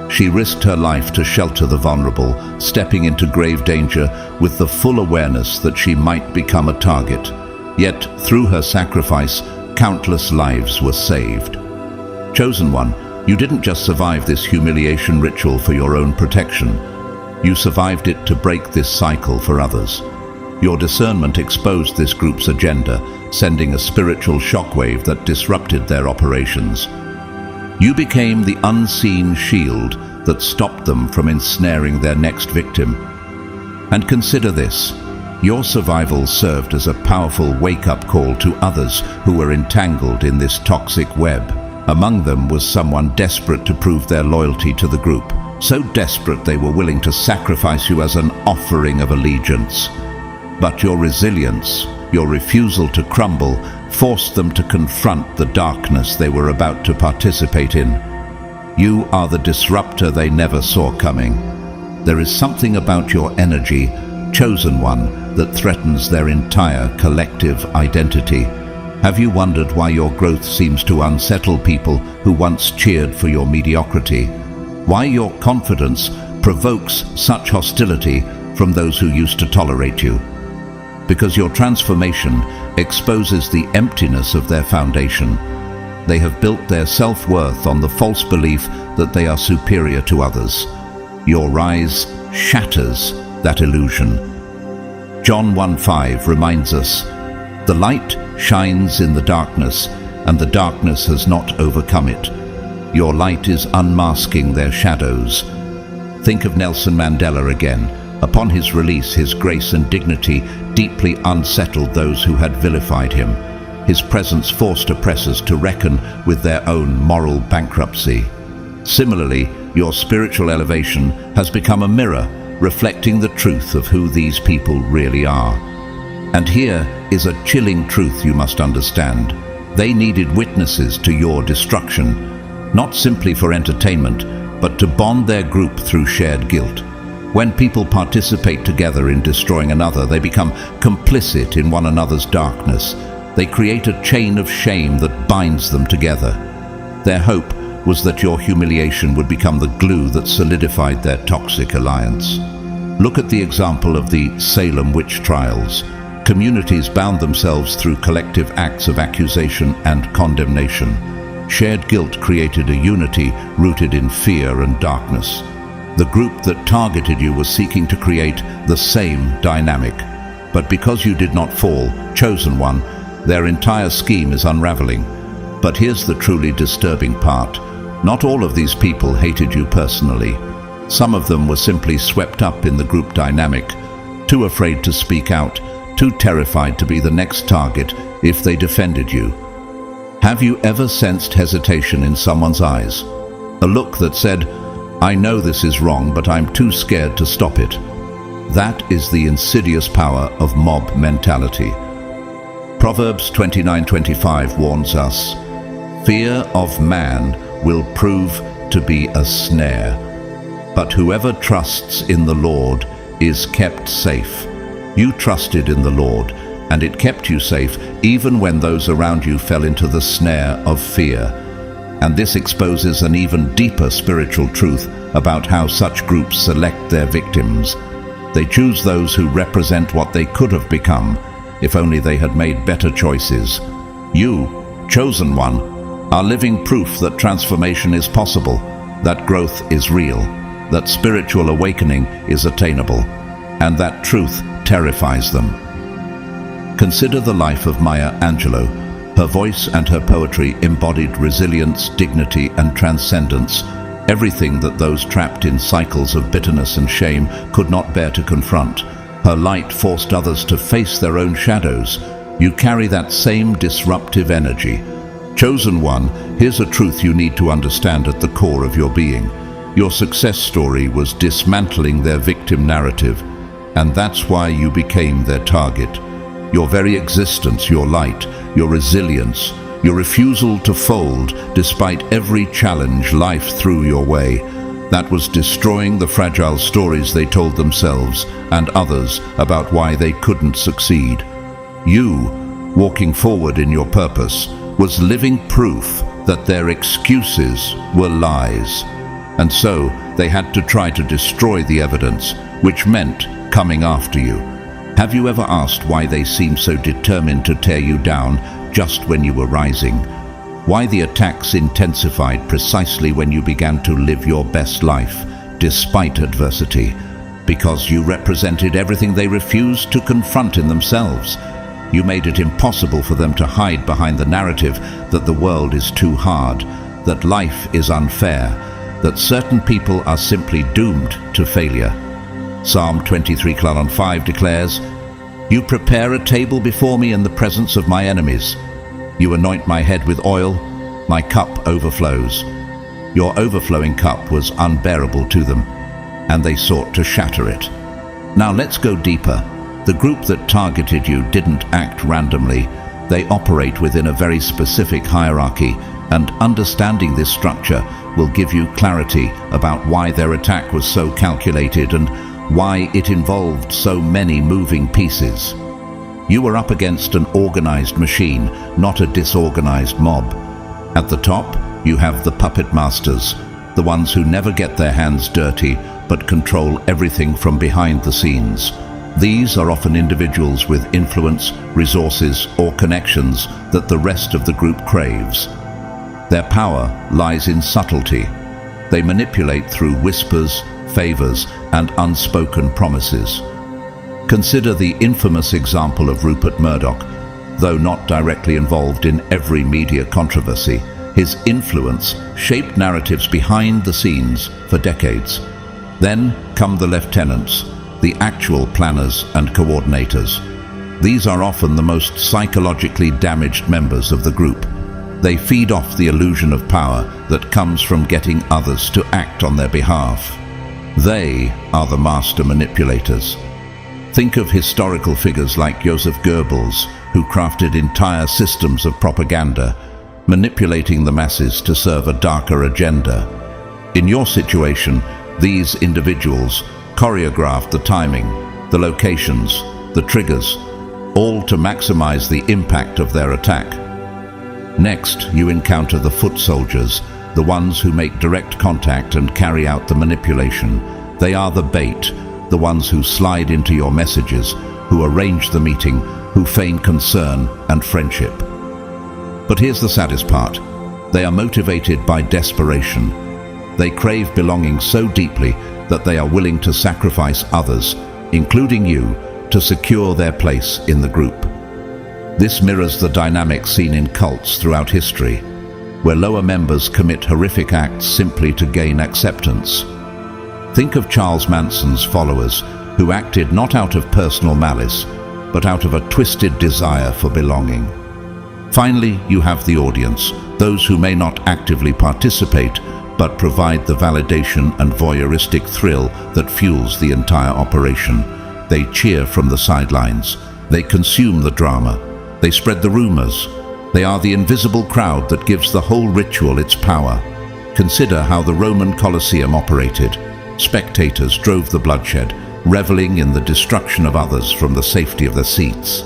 She risked her life to shelter the vulnerable, stepping into grave danger with the full awareness that she might become a target. Yet, through her sacrifice, countless lives were saved. Chosen One, you didn't just survive this humiliation ritual for your own protection. You survived it to break this cycle for others. Your discernment exposed this group's agenda, sending a spiritual shockwave that disrupted their operations. You became the unseen shield that stopped them from ensnaring their next victim. And consider this. Your survival served as a powerful wake-up call to others who were entangled in this toxic web. Among them was someone desperate to prove their loyalty to the group. So desperate they were willing to sacrifice you as an offering of allegiance. But your resilience, your refusal to crumble, forced them to confront the darkness they were about to participate in. You are the disruptor they never saw coming. There is something about your energy, chosen one, that threatens their entire collective identity. Have you wondered why your growth seems to unsettle people who once cheered for your mediocrity? Why your confidence provokes such hostility from those who used to tolerate you? Because your transformation exposes the emptiness of their foundation. They have built their self-worth on the false belief that they are superior to others. Your rise shatters that illusion. John 1:5 reminds us, "The light shines in the darkness, and the darkness has not overcome it." Your light is unmasking their shadows. Think of Nelson Mandela again. Upon his release, his grace and dignity deeply unsettled those who had vilified him. His presence forced oppressors to reckon with their own moral bankruptcy. Similarly, your spiritual elevation has become a mirror, reflecting the truth of who these people really are. And here is a chilling truth you must understand. They needed witnesses to your destruction, not simply for entertainment, but to bond their group through shared guilt. When people participate together in destroying another, they become complicit in one another's darkness. They create a chain of shame that binds them together. Their hope was that your humiliation would become the glue that solidified their toxic alliance. Look at the example of the Salem witch trials. Communities bound themselves through collective acts of accusation and condemnation. Shared guilt created a unity rooted in fear and darkness. The group that targeted you was seeking to create the same dynamic. But because you did not fall, chosen one, their entire scheme is unraveling. But here's the truly disturbing part. Not all of these people hated you personally. Some of them were simply swept up in the group dynamic, too afraid to speak out, too terrified to be the next target if they defended you. Have you ever sensed hesitation in someone's eyes? A look that said, "I know this is wrong, but I'm too scared to stop it." That is the insidious power of mob mentality. Proverbs 29:25 warns us, "Fear of man will prove to be a snare, but whoever trusts in the Lord is kept safe." You trusted in the Lord, and it kept you safe even when those around you fell into the snare of fear. And this exposes an even deeper spiritual truth about how such groups select their victims. They choose those who represent what they could have become if only they had made better choices. You, chosen one, are living proof that transformation is possible, that growth is real, that spiritual awakening is attainable, and that truth terrifies them. Consider the life of Maya Angelou. Her voice and her poetry embodied resilience, dignity, and transcendence, everything that those trapped in cycles of bitterness and shame could not bear to confront. Her light forced others to face their own shadows. You carry that same disruptive energy. Chosen one, here's a truth you need to understand at the core of your being. Your success story was dismantling their victim narrative, and that's why you became their target. Your very existence, your light, your resilience, your refusal to fold despite every challenge life threw your way, that was destroying the fragile stories they told themselves and others about why they couldn't succeed. You, walking forward in your purpose, was living proof that their excuses were lies. And so they had to try to destroy the evidence, which meant coming after you. Have you ever asked why they seemed so determined to tear you down just when you were rising? Why the attacks intensified precisely when you began to live your best life, despite adversity? Because you represented everything they refused to confront in themselves. You made it impossible for them to hide behind the narrative that the world is too hard, that life is unfair, that certain people are simply doomed to failure. Psalm 23:5 declares, "You prepare a table before me in the presence of my enemies. You anoint my head with oil, my cup overflows." Your overflowing cup was unbearable to them, and they sought to shatter it. Now let's go deeper. The group that targeted you didn't act randomly. They operate within a very specific hierarchy, and understanding this structure will give you clarity about why their attack was so calculated and why it involved so many moving pieces. You were up against an organized machine, not a disorganized mob. At the top, you have the puppet masters, the ones who never get their hands dirty but control everything from behind the scenes. These are often individuals with influence, resources, or connections that the rest of the group craves. Their power lies in subtlety. They manipulate through whispers, favors, and unspoken promises. Consider the infamous example of Rupert Murdoch. Though not directly involved in every media controversy, his influence shaped narratives behind the scenes for decades. Then come the lieutenants, the actual planners and coordinators. These are often the most psychologically damaged members of the group. They feed off the illusion of power that comes from getting others to act on their behalf. They are the master manipulators. Think of historical figures like Joseph Goebbels, who crafted entire systems of propaganda, manipulating the masses to serve a darker agenda. In your situation, these individuals choreographed the timing, the locations, the triggers, all to maximize the impact of their attack. Next, you encounter the foot soldiers, the ones who make direct contact and carry out the manipulation. They are the bait, the ones who slide into your messages, who arrange the meeting, who feign concern and friendship. But here's the saddest part. They are motivated by desperation. They crave belonging so deeply that they are willing to sacrifice others, including you, to secure their place in the group. This mirrors the dynamic seen in cults throughout history, where lower members commit horrific acts simply to gain acceptance. Think of Charles Manson's followers, who acted not out of personal malice, but out of a twisted desire for belonging. Finally, you have the audience, those who may not actively participate, but provide the validation and voyeuristic thrill that fuels the entire operation. They cheer from the sidelines. They consume the drama. They spread the rumors. They are the invisible crowd that gives the whole ritual its power. Consider how the Roman Colosseum operated. Spectators drove the bloodshed, reveling in the destruction of others from the safety of their seats.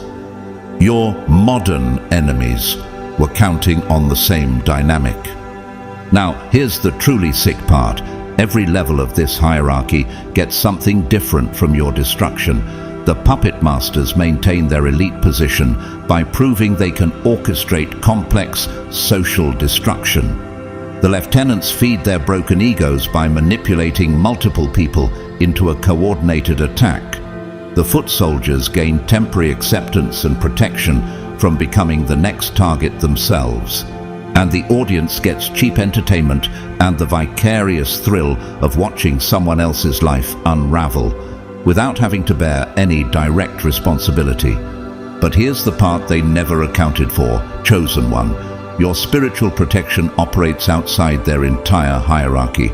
Your modern enemies were counting on the same dynamic. Now, here's the truly sick part. Every level of this hierarchy gets something different from your destruction. The puppet masters maintain their elite position by proving they can orchestrate complex social destruction. The lieutenants feed their broken egos by manipulating multiple people into a coordinated attack. The foot soldiers gain temporary acceptance and protection from becoming the next target themselves. And the audience gets cheap entertainment and the vicarious thrill of watching someone else's life unravel without having to bear any direct responsibility. But here's the part they never accounted for, chosen one. Your spiritual protection operates outside their entire hierarchy.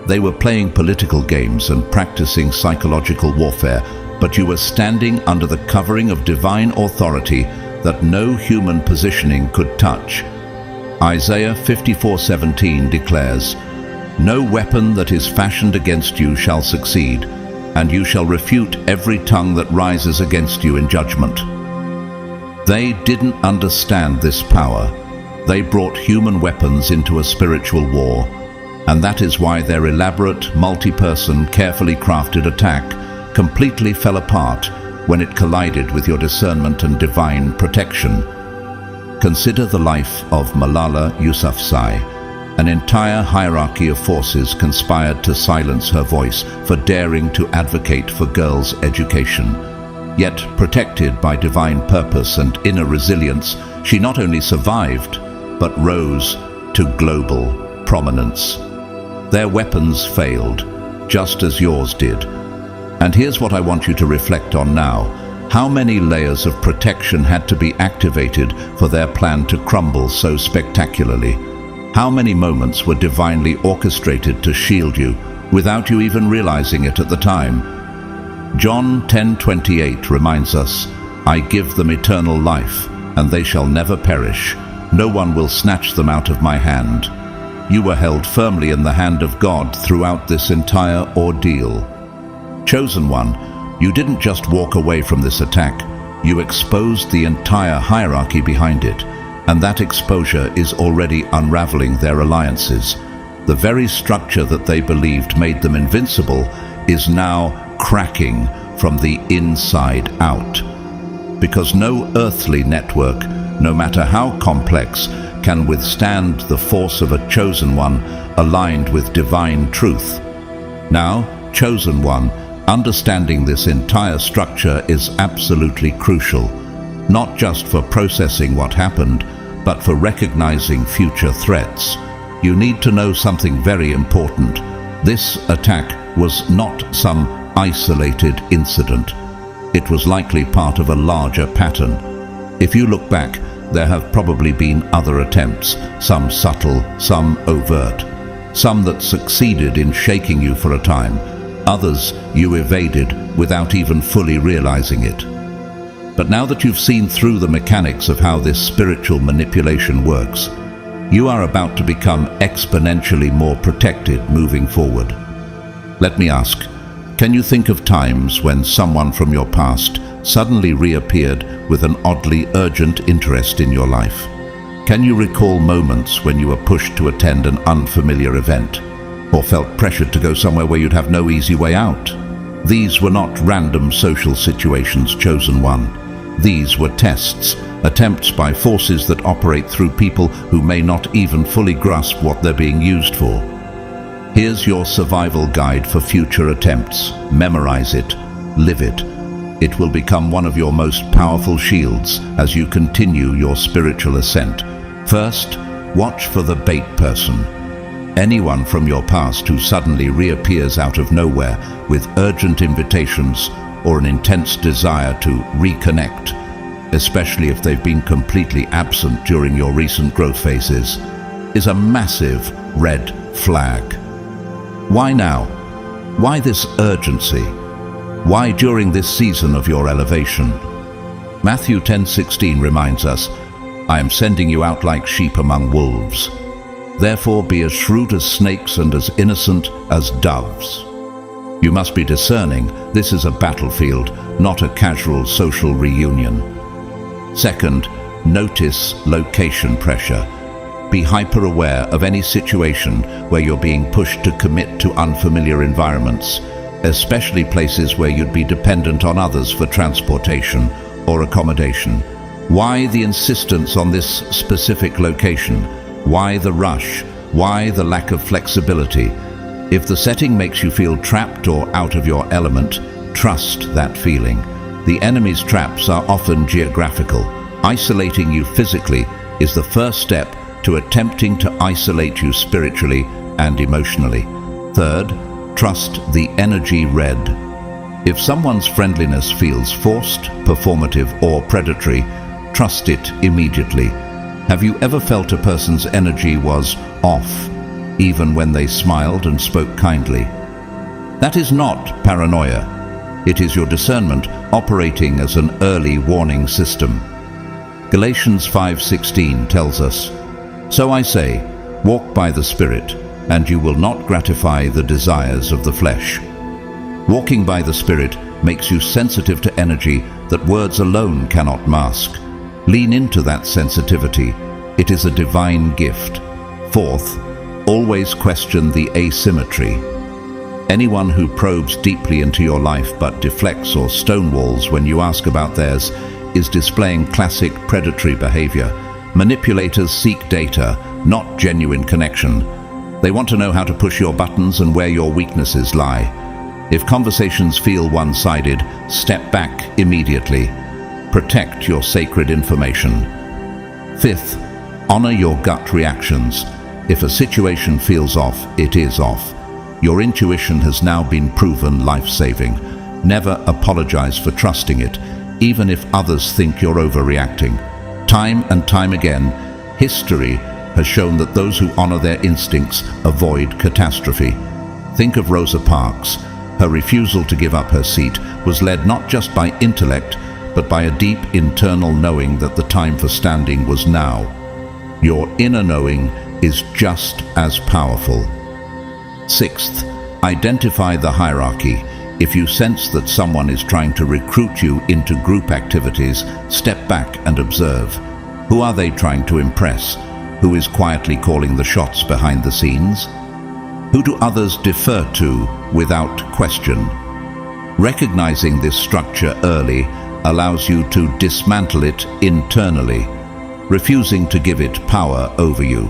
They were playing political games and practicing psychological warfare, but you were standing under the covering of divine authority that no human positioning could touch. Isaiah 54:17 declares, "No weapon that is fashioned against you shall succeed, and you shall refute every tongue that rises against you in judgment." They didn't understand this power. They brought human weapons into a spiritual war, and that is why their elaborate, multi-person, carefully crafted attack completely fell apart when it collided with your discernment and divine protection. Consider the life of Malala Yousafzai. An entire hierarchy of forces conspired to silence her voice for daring to advocate for girls' education. Yet, protected by divine purpose and inner resilience, she not only survived, but rose to global prominence. Their weapons failed, just as yours did. And here's what I want you to reflect on now. How many layers of protection had to be activated for their plan to crumble so spectacularly? How many moments were divinely orchestrated to shield you without you even realizing it at the time? John 10:28 reminds us, "I give them eternal life, and they shall never perish. No one will snatch them out of my hand." You were held firmly in the hand of God throughout this entire ordeal. Chosen one, you didn't just walk away from this attack, you exposed the entire hierarchy behind it, and that exposure is already unraveling their alliances. The very structure that they believed made them invincible is now cracking from the inside out. Because no earthly network, no matter how complex, can withstand the force of a chosen one aligned with divine truth. Now, chosen one, understanding this entire structure is absolutely crucial, not just for processing what happened, but for recognizing future threats. You need to know something very important. This attack was not some isolated incident. It was likely part of a larger pattern. If you look back, there have probably been other attempts, some subtle, some overt, some that succeeded in shaking you for a time, others you evaded without even fully realizing it. But now that you've seen through the mechanics of how this spiritual manipulation works, you are about to become exponentially more protected moving forward. Let me ask, can you think of times when someone from your past suddenly reappeared with an oddly urgent interest in your life? Can you recall moments when you were pushed to attend an unfamiliar event, or felt pressured to go somewhere where you'd have no easy way out? These were not random social situations, chosen one. These were tests, attempts by forces that operate through people who may not even fully grasp what they're being used for. Here's your survival guide for future attempts. Memorize it, live it. It will become one of your most powerful shields as you continue your spiritual ascent. First, watch for the bait person. Anyone from your past who suddenly reappears out of nowhere with urgent invitations or an intense desire to reconnect, especially if they've been completely absent during your recent growth phases, is a massive red flag. Why now? Why this urgency? Why during this season of your elevation? Matthew 10:16 reminds us, "I am sending you out like sheep among wolves. Therefore be as shrewd as snakes and as innocent as doves." You must be discerning. This is a battlefield, not a casual social reunion. Second, notice location pressure. Be hyper-aware of any situation where you're being pushed to commit to unfamiliar environments, especially places where you'd be dependent on others for transportation or accommodation. Why the insistence on this specific location? Why the rush? Why the lack of flexibility? If the setting makes you feel trapped or out of your element, trust that feeling. The enemy's traps are often geographical. Isolating you physically is the first step to attempting to isolate you spiritually and emotionally. Third, trust the energy red. If someone's friendliness feels forced, performative, or predatory, trust it immediately. Have you ever felt a person's energy was off, even when they smiled and spoke kindly? That is not paranoia. It is your discernment operating as an early warning system. Galatians 5:16 tells us, "So I say, walk by the Spirit, and you will not gratify the desires of the flesh." Walking by the Spirit makes you sensitive to energy that words alone cannot mask. Lean into that sensitivity. It is a divine gift. Fourth, always question the asymmetry. Anyone who probes deeply into your life but deflects or stonewalls when you ask about theirs is displaying classic predatory behavior. Manipulators seek data, not genuine connection. They want to know how to push your buttons and where your weaknesses lie. If conversations feel one-sided, step back immediately. Protect your sacred information. Fifth, honor your gut reactions. If a situation feels off, it is off. Your intuition has now been proven life-saving. Never apologize for trusting it, even if others think you're overreacting. Time and time again, history has shown that those who honor their instincts avoid catastrophe. Think of Rosa Parks. Her refusal to give up her seat was led not just by intellect, but by a deep internal knowing that the time for standing was now. Your inner knowing is just as powerful. Sixth, identify the hierarchy. If you sense that someone is trying to recruit you into group activities, step back and observe. Who are they trying to impress? Who is quietly calling the shots behind the scenes? Who do others defer to without question? Recognizing this structure early allows you to dismantle it internally, refusing to give it power over you.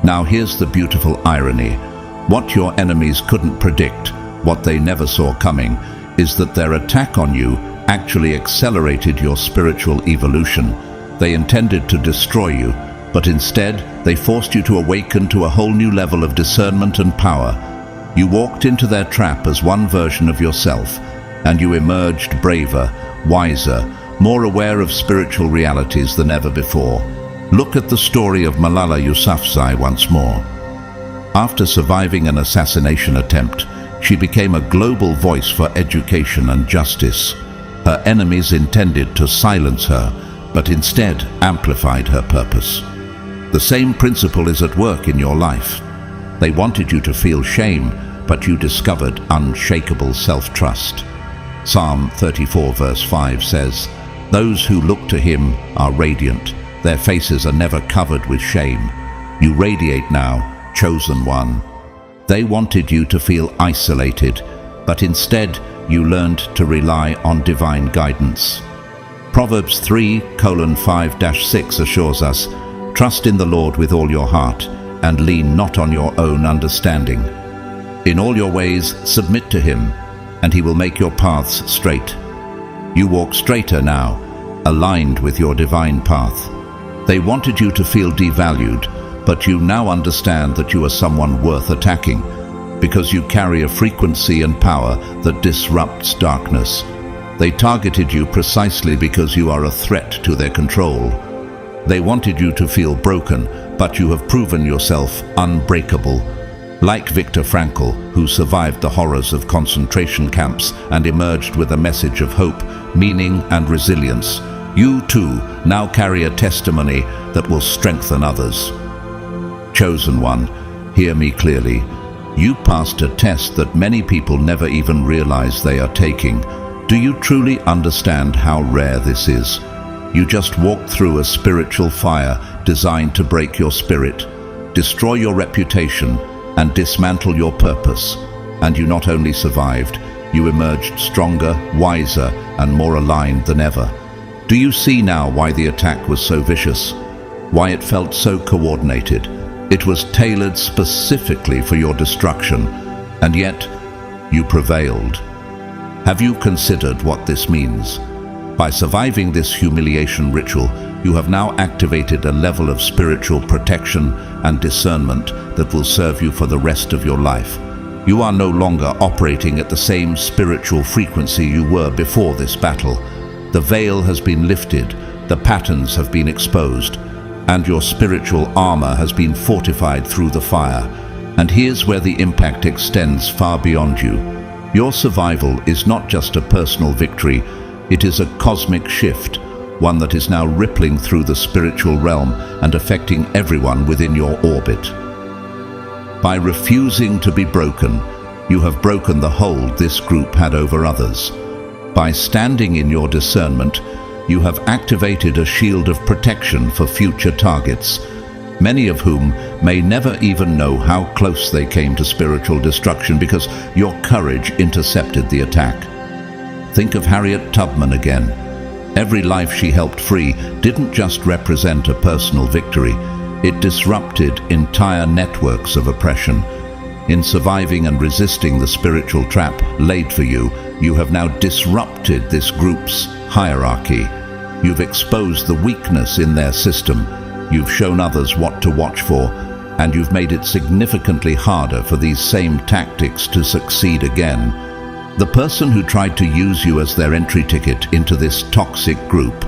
Now here's the beautiful irony. What your enemies couldn't predict, what they never saw coming, is that their attack on you actually accelerated your spiritual evolution. They intended to destroy you, but instead they forced you to awaken to a whole new level of discernment and power. You walked into their trap as one version of yourself, and you emerged braver, wiser, more aware of spiritual realities than ever before. Look at the story of Malala Yousafzai once more. After surviving an assassination attempt, she became a global voice for education and justice. Her enemies intended to silence her, but instead amplified her purpose. The same principle is at work in your life. They wanted you to feel shame, but you discovered unshakable self-trust. Psalm 34 verse 5 says, "Those who look to him are radiant. Their faces are never covered with shame." You radiate now, chosen one. They wanted you to feel isolated, but instead you learned to rely on divine guidance. Proverbs 3:5-6 assures us, "Trust in the Lord with all your heart, and lean not on your own understanding. In all your ways submit to him, and he will make your paths straight." You walk straighter now, aligned with your divine path. They wanted you to feel devalued, but you now understand that you are someone worth attacking, because you carry a frequency and power that disrupts darkness. They targeted you precisely because you are a threat to their control. They wanted you to feel broken, but you have proven yourself unbreakable. Like Viktor Frankl, who survived the horrors of concentration camps and emerged with a message of hope, meaning and resilience, you too now carry a testimony that will strengthen others. Chosen one, hear me clearly. You passed a test that many people never even realize they are taking. Do you truly understand how rare this is? You just walked through a spiritual fire designed to break your spirit, destroy your reputation, and dismantle your purpose. And you not only survived, you emerged stronger, wiser, and more aligned than ever. Do you see now why the attack was so vicious? Why it felt so coordinated? It was tailored specifically for your destruction, and yet you prevailed. Have you considered what this means? By surviving this humiliation ritual, you have now activated a level of spiritual protection and discernment that will serve you for the rest of your life. You are no longer operating at the same spiritual frequency you were before this battle. The veil has been lifted, the patterns have been exposed, and your spiritual armor has been fortified through the fire. And here's where the impact extends far beyond you. Your survival is not just a personal victory, it is a cosmic shift, one that is now rippling through the spiritual realm and affecting everyone within your orbit. By refusing to be broken, you have broken the hold this group had over others. By standing in your discernment, you have activated a shield of protection for future targets, many of whom may never even know how close they came to spiritual destruction because your courage intercepted the attack. Think of Harriet Tubman again. Every life she helped free didn't just represent a personal victory, it disrupted entire networks of oppression. In surviving and resisting the spiritual trap laid for you, you have now disrupted this group's hierarchy. You've exposed the weakness in their system, you've shown others what to watch for, and you've made it significantly harder for these same tactics to succeed again. The person who tried to use you as their entry ticket into this toxic group,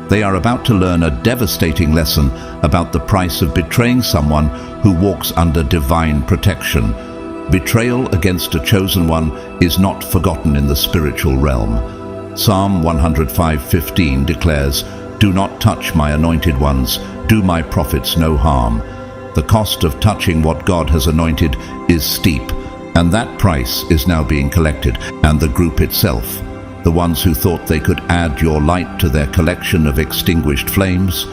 they are about to learn a devastating lesson about the price of betraying someone who walks under divine protection. Betrayal against a chosen one is not forgotten in the spiritual realm. Psalm 105:15 declares, "Do not touch my anointed ones, do my prophets no harm." The cost of touching what God has anointed is steep, and that price is now being collected. And the group itself, the ones who thought they could add your light to their collection of extinguished flames,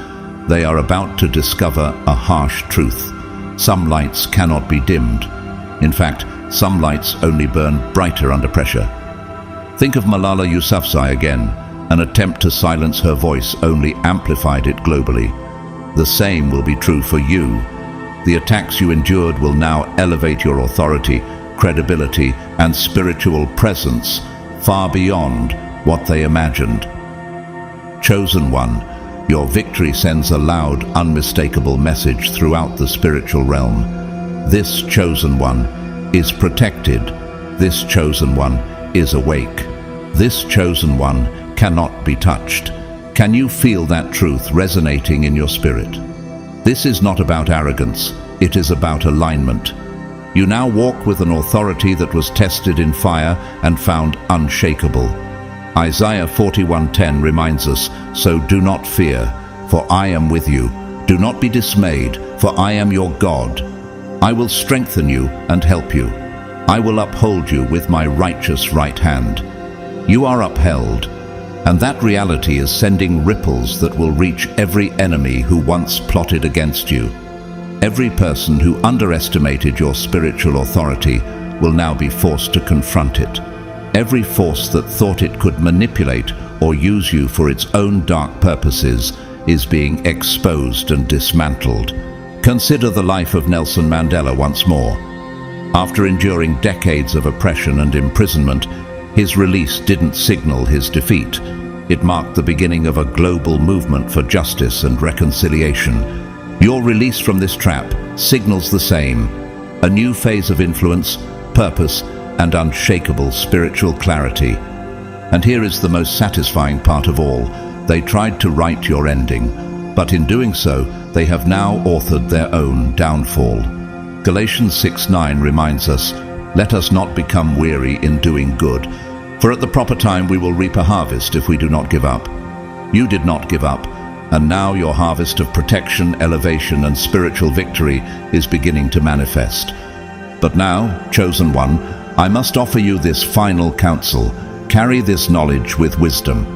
they are about to discover a harsh truth. Some lights cannot be dimmed. In fact, some lights only burn brighter under pressure. Think of Malala Yousafzai again. An attempt to silence her voice only amplified it globally. The same will be true for you. The attacks you endured will now elevate your authority, credibility, and spiritual presence far beyond what they imagined. Chosen one, your victory sends a loud, unmistakable message throughout the spiritual realm. This chosen one is protected. This chosen one is awake. This chosen one cannot be touched. Can you feel that truth resonating in your spirit? This is not about arrogance. It is about alignment. You now walk with an authority that was tested in fire and found unshakable. Isaiah 41:10 reminds us, "So do not fear, for I am with you. Do not be dismayed, for I am your God. I will strengthen you and help you. I will uphold you with my righteous right hand." You are upheld, and that reality is sending ripples that will reach every enemy who once plotted against you. Every person who underestimated your spiritual authority will now be forced to confront it. Every force that thought it could manipulate or use you for its own dark purposes is being exposed and dismantled. Consider the life of Nelson Mandela once more. After enduring decades of oppression and imprisonment, his release didn't signal his defeat. It marked the beginning of a global movement for justice and reconciliation. Your release from this trap signals the same: a new phase of influence, purpose, and unshakable spiritual clarity. And here is the most satisfying part of all. They tried to write your ending, but in doing so, they have now authored their own downfall. Galatians 6:9 reminds us, "Let us not become weary in doing good, for at the proper time we will reap a harvest if we do not give up." You did not give up, and now your harvest of protection, elevation, and spiritual victory is beginning to manifest. But now, chosen one, I must offer you this final counsel. Carry this knowledge with wisdom.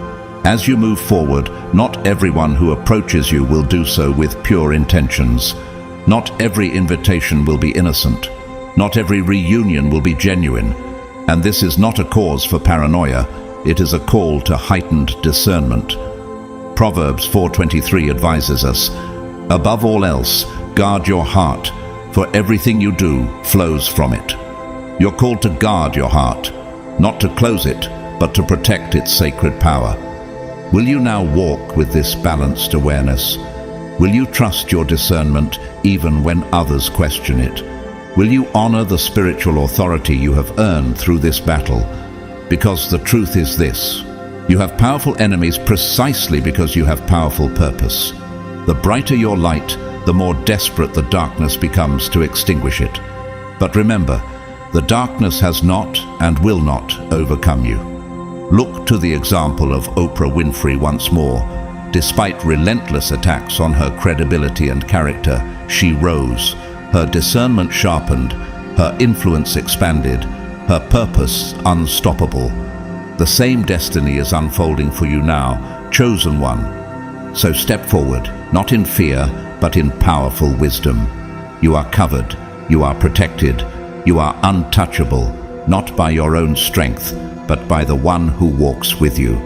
As you move forward, not everyone who approaches you will do so with pure intentions. Not every invitation will be innocent. Not every reunion will be genuine. And this is not a cause for paranoia. It is a call to heightened discernment. Proverbs 4:23 advises us, "Above all else, guard your heart, for everything you do flows from it." You're called to guard your heart, not to close it, but to protect its sacred power. Will you now walk with this balanced awareness? Will you trust your discernment even when others question it? Will you honor the spiritual authority you have earned through this battle? Because the truth is this: you have powerful enemies precisely because you have powerful purpose. The brighter your light, the more desperate the darkness becomes to extinguish it. But remember, the darkness has not and will not overcome you. Look to the example of Oprah Winfrey once more. Despite relentless attacks on her credibility and character, she rose. Her discernment sharpened, her influence expanded, her purpose unstoppable. The same destiny is unfolding for you now, chosen one. So step forward, not in fear, but in powerful wisdom. You are covered, you are protected, you are untouchable, not by your own strength, but by the one who walks with you.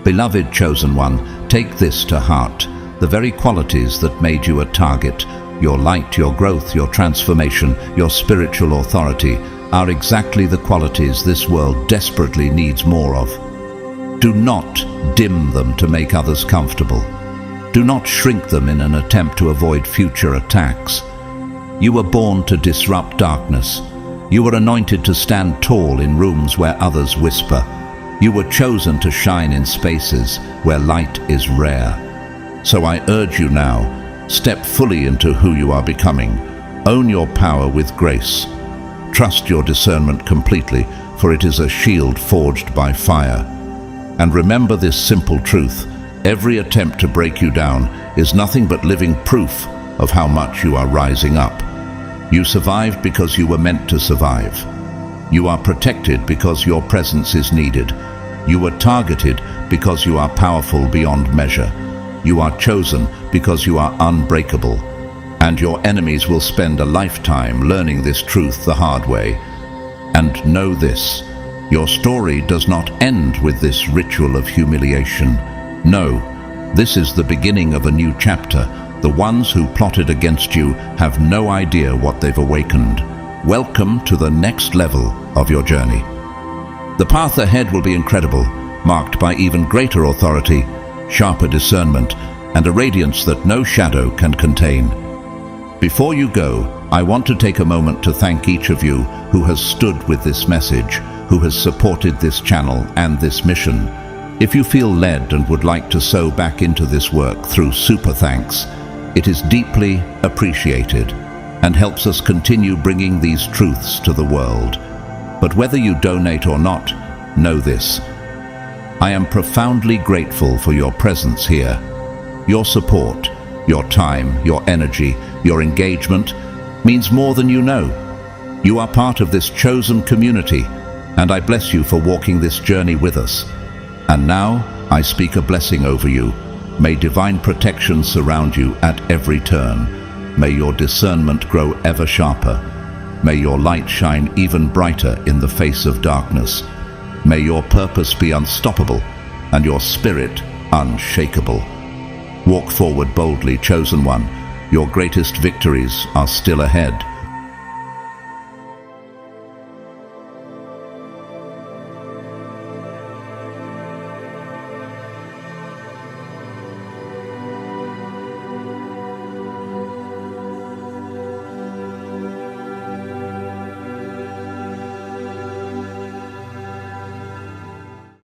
Beloved chosen one, take this to heart. The very qualities that made you a target, your light, your growth, your transformation, your spiritual authority, are exactly the qualities this world desperately needs more of. Do not dim them to make others comfortable. Do not shrink them in an attempt to avoid future attacks. You were born to disrupt darkness. You were anointed to stand tall in rooms where others whisper. You were chosen to shine in spaces where light is rare. So I urge you now, step fully into who you are becoming. Own your power with grace. Trust your discernment completely, for it is a shield forged by fire. And remember this simple truth: every attempt to break you down is nothing but living proof of how much you are rising up. You survived because you were meant to survive. You are protected because your presence is needed. You were targeted because you are powerful beyond measure. You are chosen because you are unbreakable. And your enemies will spend a lifetime learning this truth the hard way. And know this: your story does not end with this ritual of humiliation. No, this is the beginning of a new chapter. The ones who plotted against you have no idea what they've awakened. Welcome to the next level of your journey. The path ahead will be incredible, marked by even greater authority, sharper discernment, and a radiance that no shadow can contain. Before you go, I want to take a moment to thank each of you who has stood with this message, who has supported this channel and this mission. If you feel led and would like to sow back into this work through super thanks, it is deeply appreciated and helps us continue bringing these truths to the world. But whether you donate or not, know this: I am profoundly grateful for your presence here. Your support, your time, your energy, your engagement means more than you know. You are part of this chosen community, and I bless you for walking this journey with us. And now I speak a blessing over you. May divine protection surround you at every turn. May your discernment grow ever sharper. May your light shine even brighter in the face of darkness. May your purpose be unstoppable and your spirit unshakable. Walk forward boldly, chosen one. Your greatest victories are still ahead.